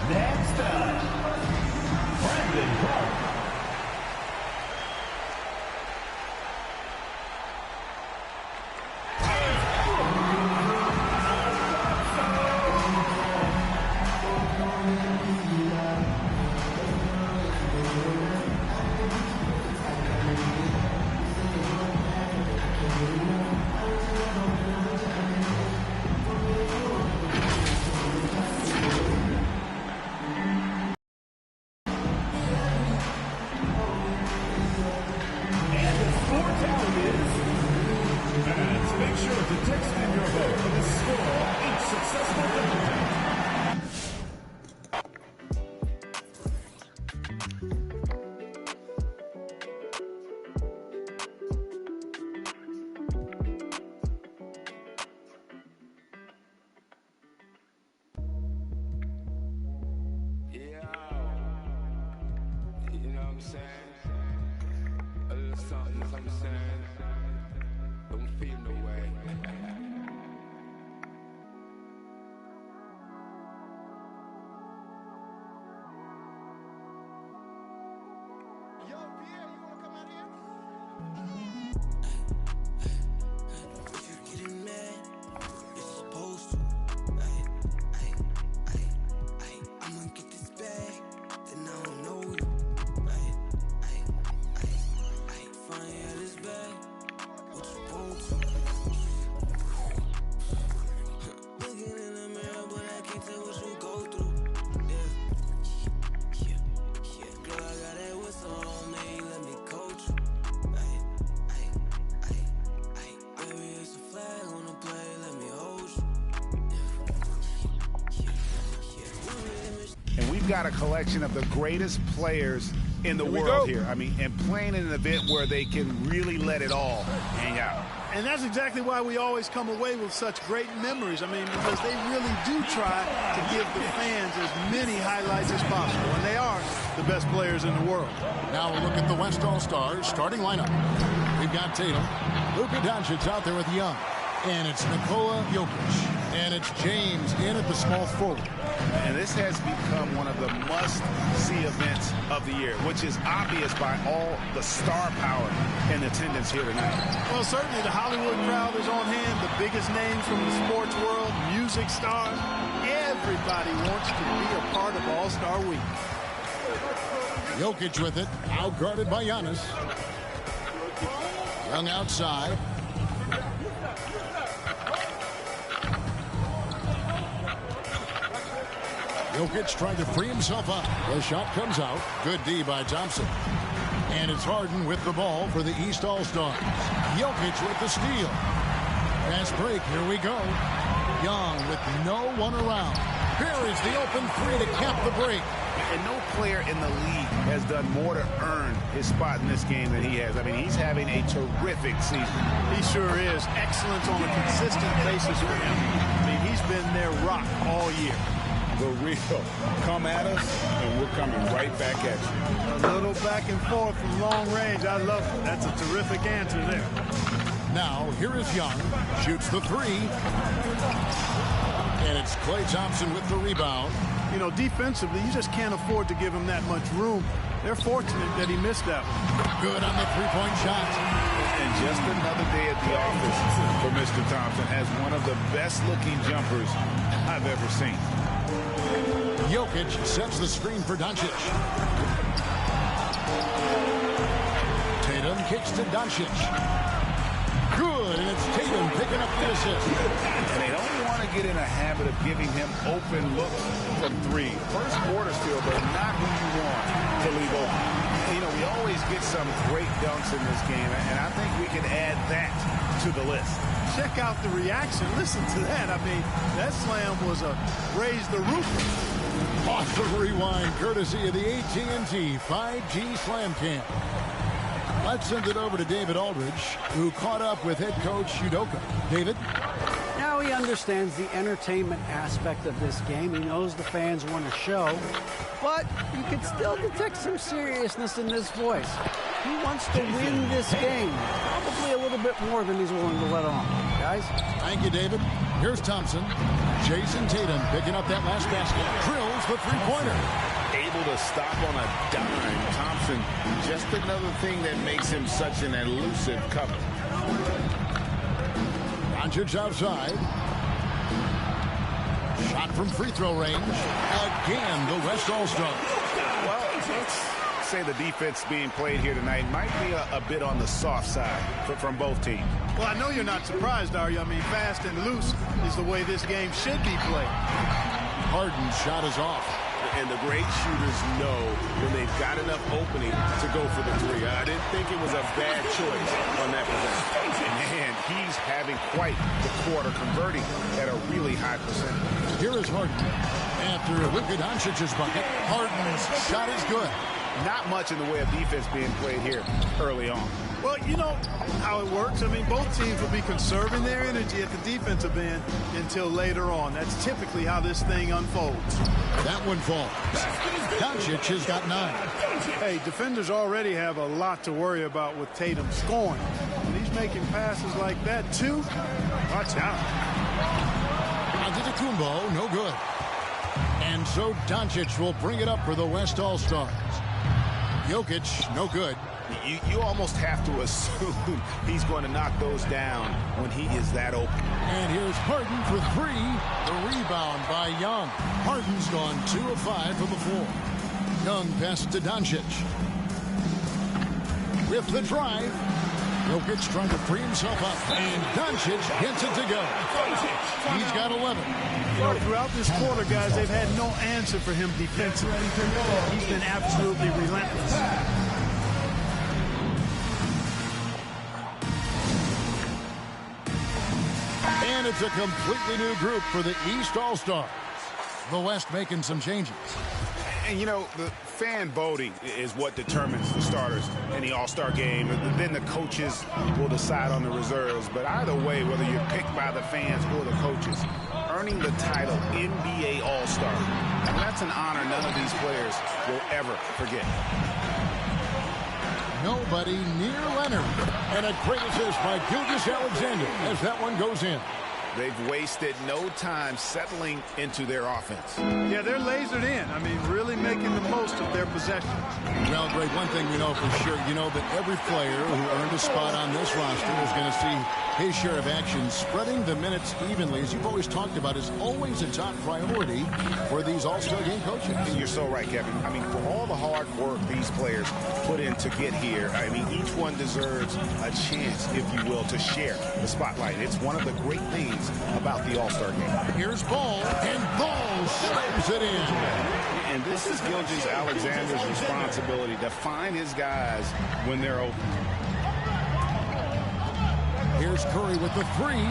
Next up, Brandon Clark. Make sure to text in your vote for the score of each successful contestant. Yeah, you know what I'm saying? A little something saying. Don't feel no way. Yo, Pierre, you wanna come out here? If you getting mad, you're supposed to. I'ma get this bag, then I don't know you. got a collection of the greatest players in the world here. I mean, and playing in an event where they can really let it all hang out. And that's exactly why we always come away with such great memories. I mean, because they really do try to give the fans as many highlights as possible. And they are the best players in the world. Now we'll look at the West All-Stars starting lineup. We've got Tatum. Luka Doncic out there with Young. And it's Nikola Jokic. And it's James in at the small forward. And this has become one of the must-see events of the year, which is obvious by all the star power and attendance here tonight. Well, certainly the Hollywood crowd is on hand, the biggest names from the sports world, music stars. Everybody wants to be a part of All-Star Week. Jokic with it, out-guarded by Giannis. Young outside. Jokic trying to free himself up. The shot comes out. Good D by Thompson. And it's Harden with the ball for the East All-Stars. Jokic with the steal. Fast break. Here we go. Young with no one around. Here is the open three to cap the break. And no player in the league has done more to earn his spot in this game than he has. I mean, he's having a terrific season. He sure is. Excellence on a consistent basis for him. I mean, he's been their rock all year. The real. Come at us, and we're coming right back at you. A little back and forth from long range. I love it. That's a terrific answer there. Now, here is Young. Shoots the three. And it's Klay Thompson with the rebound. You know, defensively, you just can't afford to give him that much room. They're fortunate that he missed that one. Good on the three-point shot. And just another day at the office for Mr. Thompson, has one of the best-looking jumpers I've ever seen. Jokic sets the screen for Doncic. Tatum kicks to Doncic. Good, and it's Tatum picking up the assist. And they don't want to get in a habit of giving him open looks from three. First quarter still, but not who you want to leave open. You know, we always get some great dunks in this game, and I think we can add that to the list. Check out the reaction. Listen to that. I mean, that slam was a raise the roof. Awesome rewind, courtesy of the AT&T 5G Slam Cam. Let's send it over to David Aldridge, who caught up with head coach Udoka. David? Now he understands the entertainment aspect of this game. He knows the fans want a show, but you can still detect some seriousness in this voice. He wants to win this game, probably a little bit more than he's willing to let on. Guys? Thank you, David. Here's Thompson. Jason Tatum picking up that last basket. Drills the three-pointer. Able to stop on a dime. Thompson, just another thing that makes him such an elusive cover. Doncic outside. Shot from free throw range. Again, the West All-Stars. Well, let's say the defense being played here tonight might be a bit on the soft side from both teams. Well, I know you're not surprised, are you? I mean, fast and loose is the way this game should be played. Harden's shot is off. And the great shooters know when they've got enough opening to go for the three. I didn't think it was a bad choice on that possession. Man, he's having quite the quarter, converting at a really high percentage. Here is Harden. After Luka Doncic's bucket, Harden's shot is good. Not much in the way of defense being played here early on. Well, you know how it works. I mean, both teams will be conserving their energy at the defensive end until later on. That's typically how this thing unfolds. That one falls. Doncic has got 9. Hey, defenders already have a lot to worry about with Tatum scoring. When he's making passes like that, too, watch out. Antetokounmpo, no good. And so Doncic will bring it up for the West All-Stars. Jokic, no good. You almost have to assume he's going to knock those down when he is that open. And here's Harden for 3. The rebound by Young. Harden's gone 2 of 5 from the floor. Young passes to Doncic. With the drive. Jokic trying to free himself up. And Doncic gets it to go. He's got 11. You know, throughout this quarter, guys, they've had no answer for him defensively. He's been absolutely relentless. And it's a completely new group for the East All-Stars. The West making some changes. And, you know, the fan voting is what determines the starters in the All-Star game. Then the coaches will decide on the reserves. But either way, whether you're picked by the fans or the coaches, earning the title NBA All-Star, and that's an honor none of these players will ever forget. Nobody near Leonard. And a great assist by Gilgeous-Alexander as that one goes in. They've wasted no time settling into their offense. Yeah, they're lasered in. I mean, really making the most of their possessions. Well, Greg, one thing we know for sure, you know that every player who earned a spot on this roster is going to see his share of action. Spreading the minutes evenly, as you've always talked about, is always a top priority for these All-Star game coaches. And you're so right, Kevin. I mean, for all the hard work these players put in to get here, I mean, each one deserves a chance, if you will, to share the spotlight. It's one of the great things about the All-Star game. Here's Ball, and Ball slams it in. And this is Gilgeous-Alexander's responsibility to find his guys when they're open. Here's Curry with the three.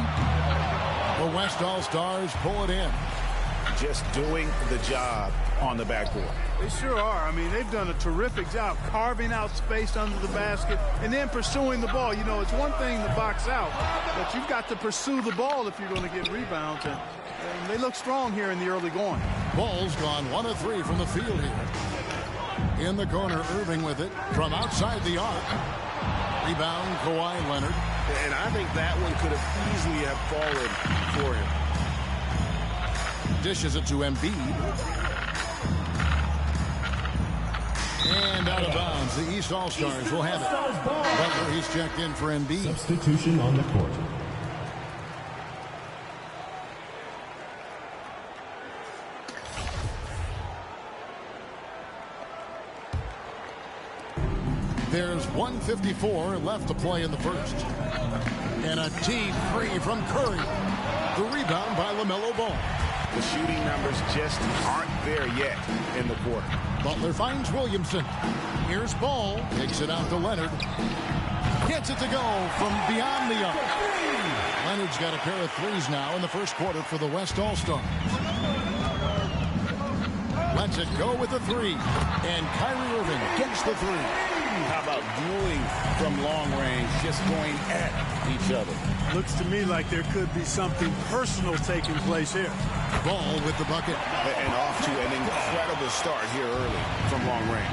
The West All-Stars pull it in. Just doing the job on the backboard. They sure are. I mean, they've done a terrific job carving out space under the basket and then pursuing the ball. You know, it's one thing to box out, but you've got to pursue the ball if you're going to get rebounds. And they look strong here in the early going. Ball's gone 1 of 3 from the field here. In the corner, Irving with it from outside the arc. Rebound, Kawhi Leonard. And I think that one could have easily have fallen for him. Dishes it to Embiid. And out of bounds. The East All-Stars will have it. Butler, he's checked in for Embiid. Substitution on the court. There's 1:54 left to play in the first. And a deep three from Curry. The rebound by LaMelo Ball. The shooting numbers just aren't there yet in the quarter. Butler finds Williamson. Here's Ball. Takes it out to Leonard. Gets it to go from beyond the arc. Leonard's got a pair of threes now in the first quarter for the West All-Stars. Lets it go with the three. And Kyrie Irving gets the three. How about dueling from long range, just going at each other? Looks to me like there could be something personal taking place here. Ball with the bucket. And off to an incredible start here early from long range.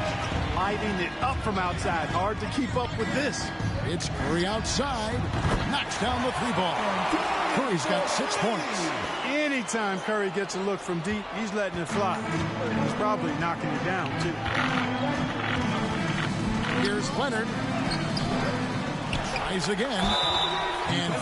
Lighting it up from outside. Hard to keep up with this. It's Curry outside. Knocks down the three ball. Curry's got 6 points. Anytime Curry gets a look from deep, he's letting it fly. He's probably knocking it down, too. Here's Leonard. Tries again. And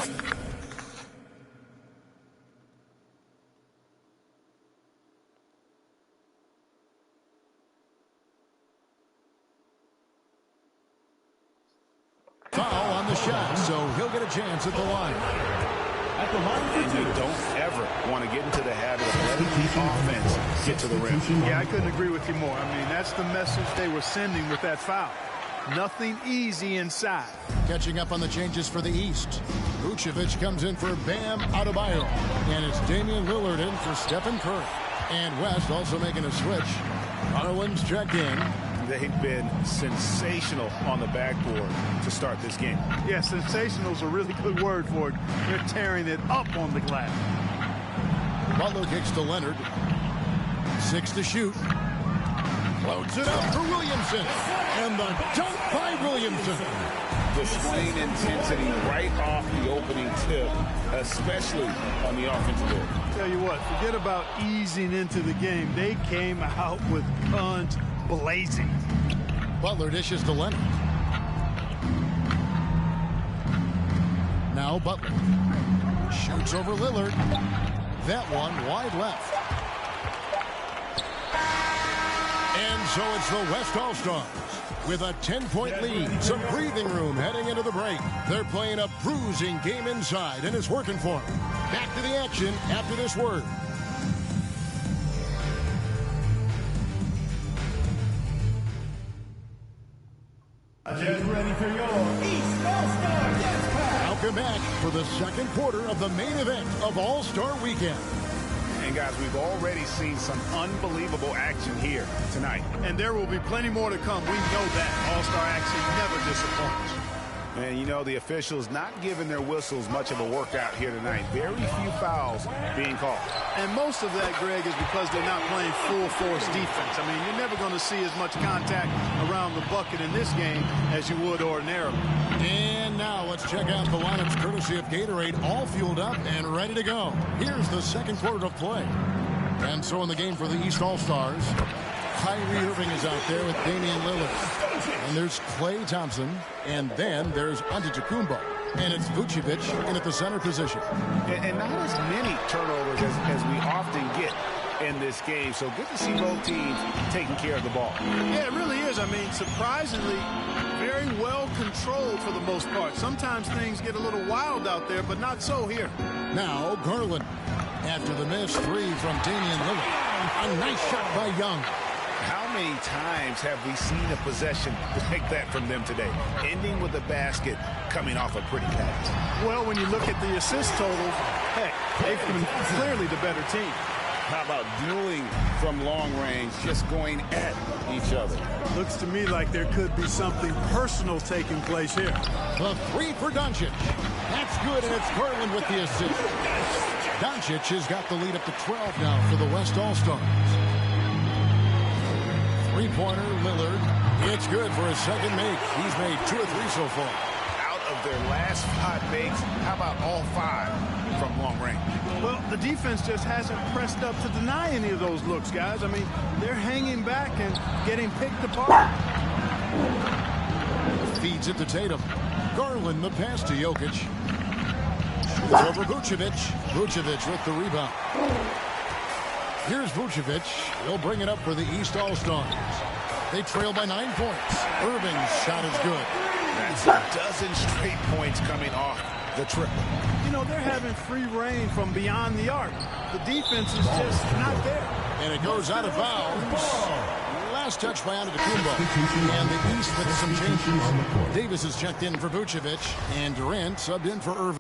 foul on the shot, so he'll get a chance at the line. At the line for And you two. don't ever want to get into the habit of letting the offense get to the rim. Yeah, I couldn't agree with you more. I mean, that's the message they were sending with that foul. Nothing easy inside. Catching up on the changes for the East. Vucevic comes in for Bam Adebayo. And it's Damian Lillard in for Stephen Curry. And West also making a switch. Garland's checked in. They've been sensational on the backboard to start this game. Yeah, sensational is a really good word for it. They're tearing it up on the glass. Butler kicks to Leonard. 6 to shoot. Floats it up for Williamson. And the dunk by Williamson. Displaying intensity right off the opening tip, especially on the offensive end. Tell you what, forget about easing into the game. They came out with guns blazing. Butler dishes to Leonard. Now Butler. Shoots over Lillard. That one wide left. And so it's the West All-Stars with a 10-point lead. Some breathing room heading into the break. They're playing a bruising game inside, and it's working for them. Back to the action after this word. Get ready for your East All-Star Dance Pass. Welcome back for the second quarter of the main event of All-Star Weekend. And guys, we've already seen some unbelievable action here tonight. And there will be plenty more to come. We know that. All-Star action never disappoints. And you know, the officials not giving their whistles much of a workout here tonight. Very few fouls being called. And most of that, Greg, is because they're not playing full-force defense. I mean, you're never going to see as much contact around the bucket in this game as you would ordinarily. And now let's check out the lineups courtesy of Gatorade, all fueled up and ready to go. Here's the second quarter of play. And so in the game for the East All-Stars, Kyrie Irving is out there with Damian Lillard. And there's Klay Thompson. And then there's Antetokounmpo. And it's Vucevic in at the center position. And not as many turnovers as we often get in this game. So good to see both teams taking care of the ball. Yeah, it really is. I mean, surprisingly, very well controlled for the most part. Sometimes things get a little wild out there, but not so here. Now Garland. After the miss, three from Damian Lillard. A nice shot by Young. How many times have we seen a possession like that from them today? Ending with a basket, coming off a pretty pass. Well, when you look at the assist totals, heck, they've been clearly the better team. How about dueling from long range, just going at each other? Looks to me like there could be something personal taking place here. The three for Doncic. That's good, and it's Garland with the assist. Doncic has got the lead up to 12 now for the West All-Stars. Three-pointer, Lillard. It's good for his second make. He's made 2 or 3 so far. Out of their last 5 makes, how about all 5 from long range? Well, the defense just hasn't pressed up to deny any of those looks, guys. I mean, they're hanging back and getting picked apart. Feeds it to Tatum. Garland the pass to Jokic. Shoots over Vucevic. Vucevic with the rebound. Here's Vucevic. He'll bring it up for the East All-Stars. They trail by 9 points. Irving's shot is good. That's a dozen straight points coming off the triple. You know, they're having free reign from beyond the arc. The defense is just not there. And it goes out of bounds. Last touch by Antetokounmpo. And the East with some changes. Davis is checked in for Vucevic. And Durant subbed in for Irving.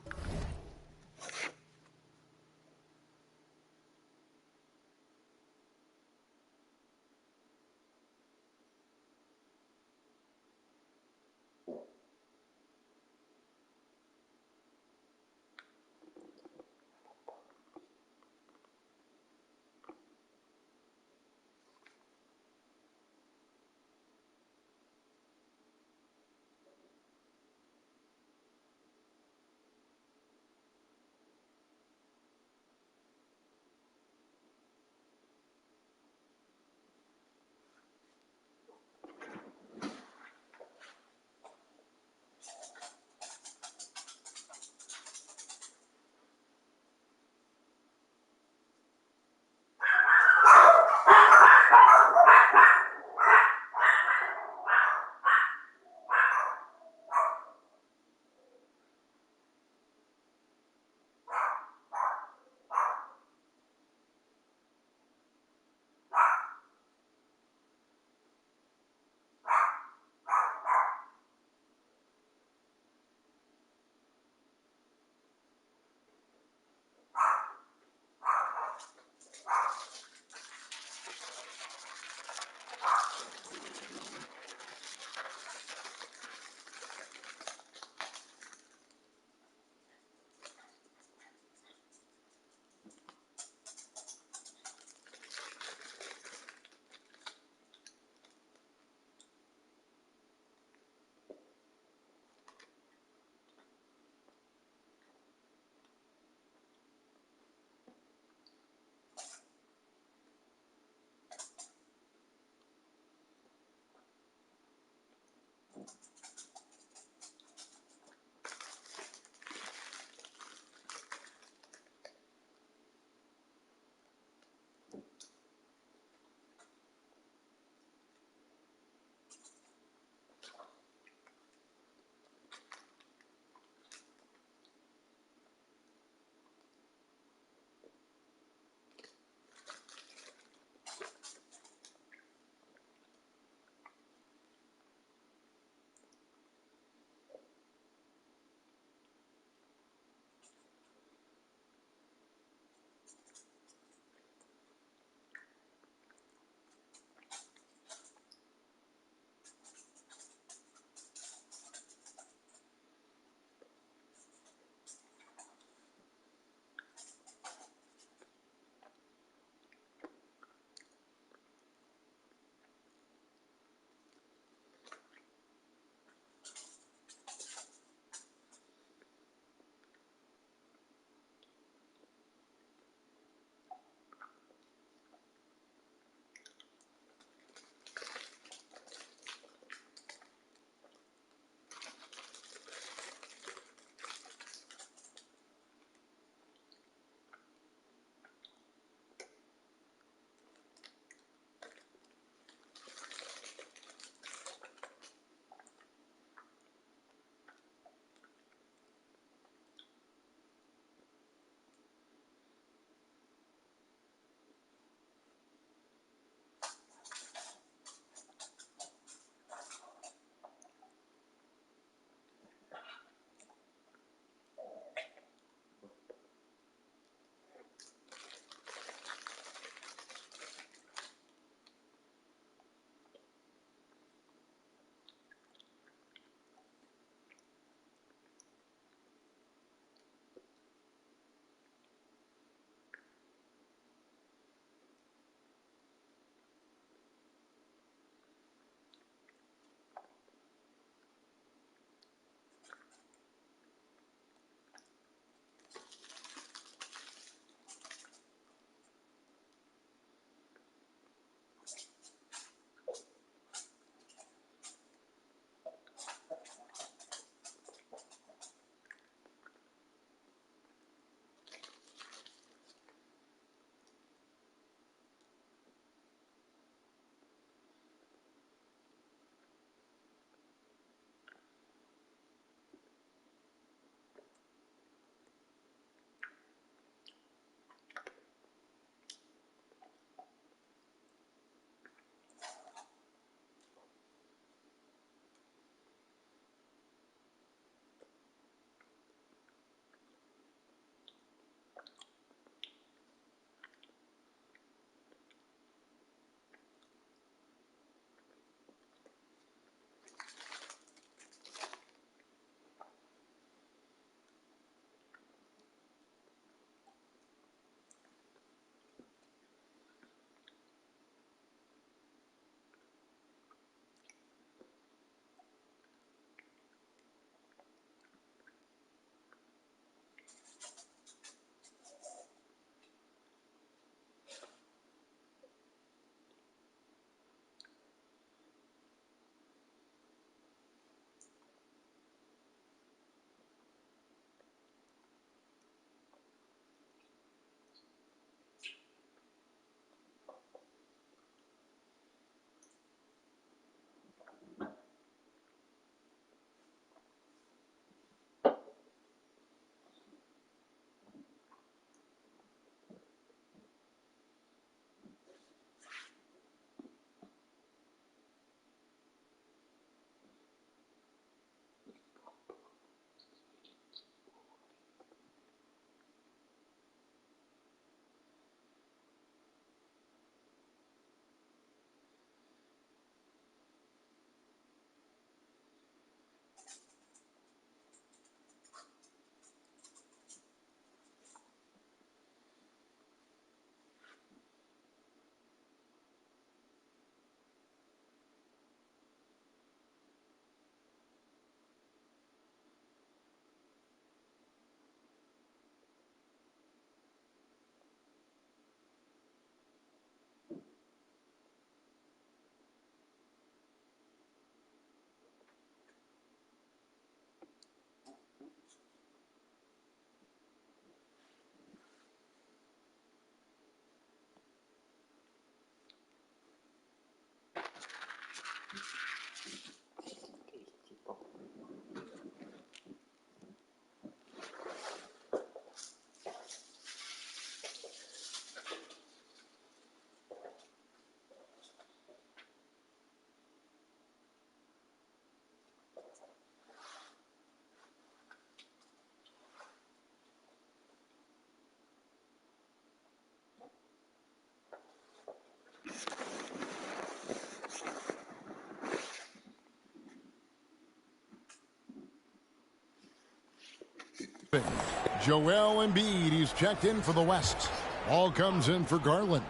Joel Embiid, he's checked in for the West. Ball comes in for Garland.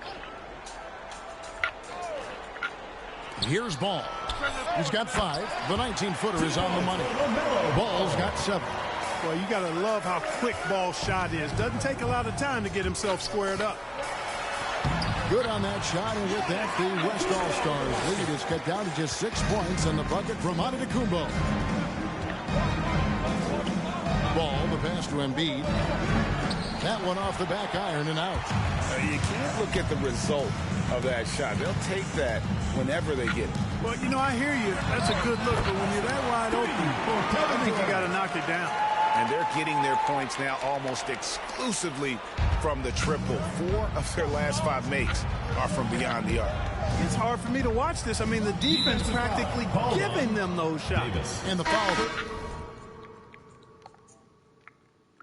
Here's Ball. He's got 5. The 19-footer is on the money. Ball's got 7. Well, you got to love how quick Ball's shot is. Doesn't take a lot of time to get himself squared up. Good on that shot, and with that, the West All-Stars lead is cut down to just 6 points, and the bucket from Antetokounmpo. Ball, the pass to Embiid. That one off the back iron and out. You can't look at the result of that shot. They'll take that whenever they get it. Well, you know, I hear you. That's a good look, but when you're that wide open, I think you got to knock it down. And they're getting their points now almost exclusively from the triple. 4 of their last 5 makes are from beyond the arc. It's hard for me to watch this. I mean, the defense practically giving them those shots. And the foul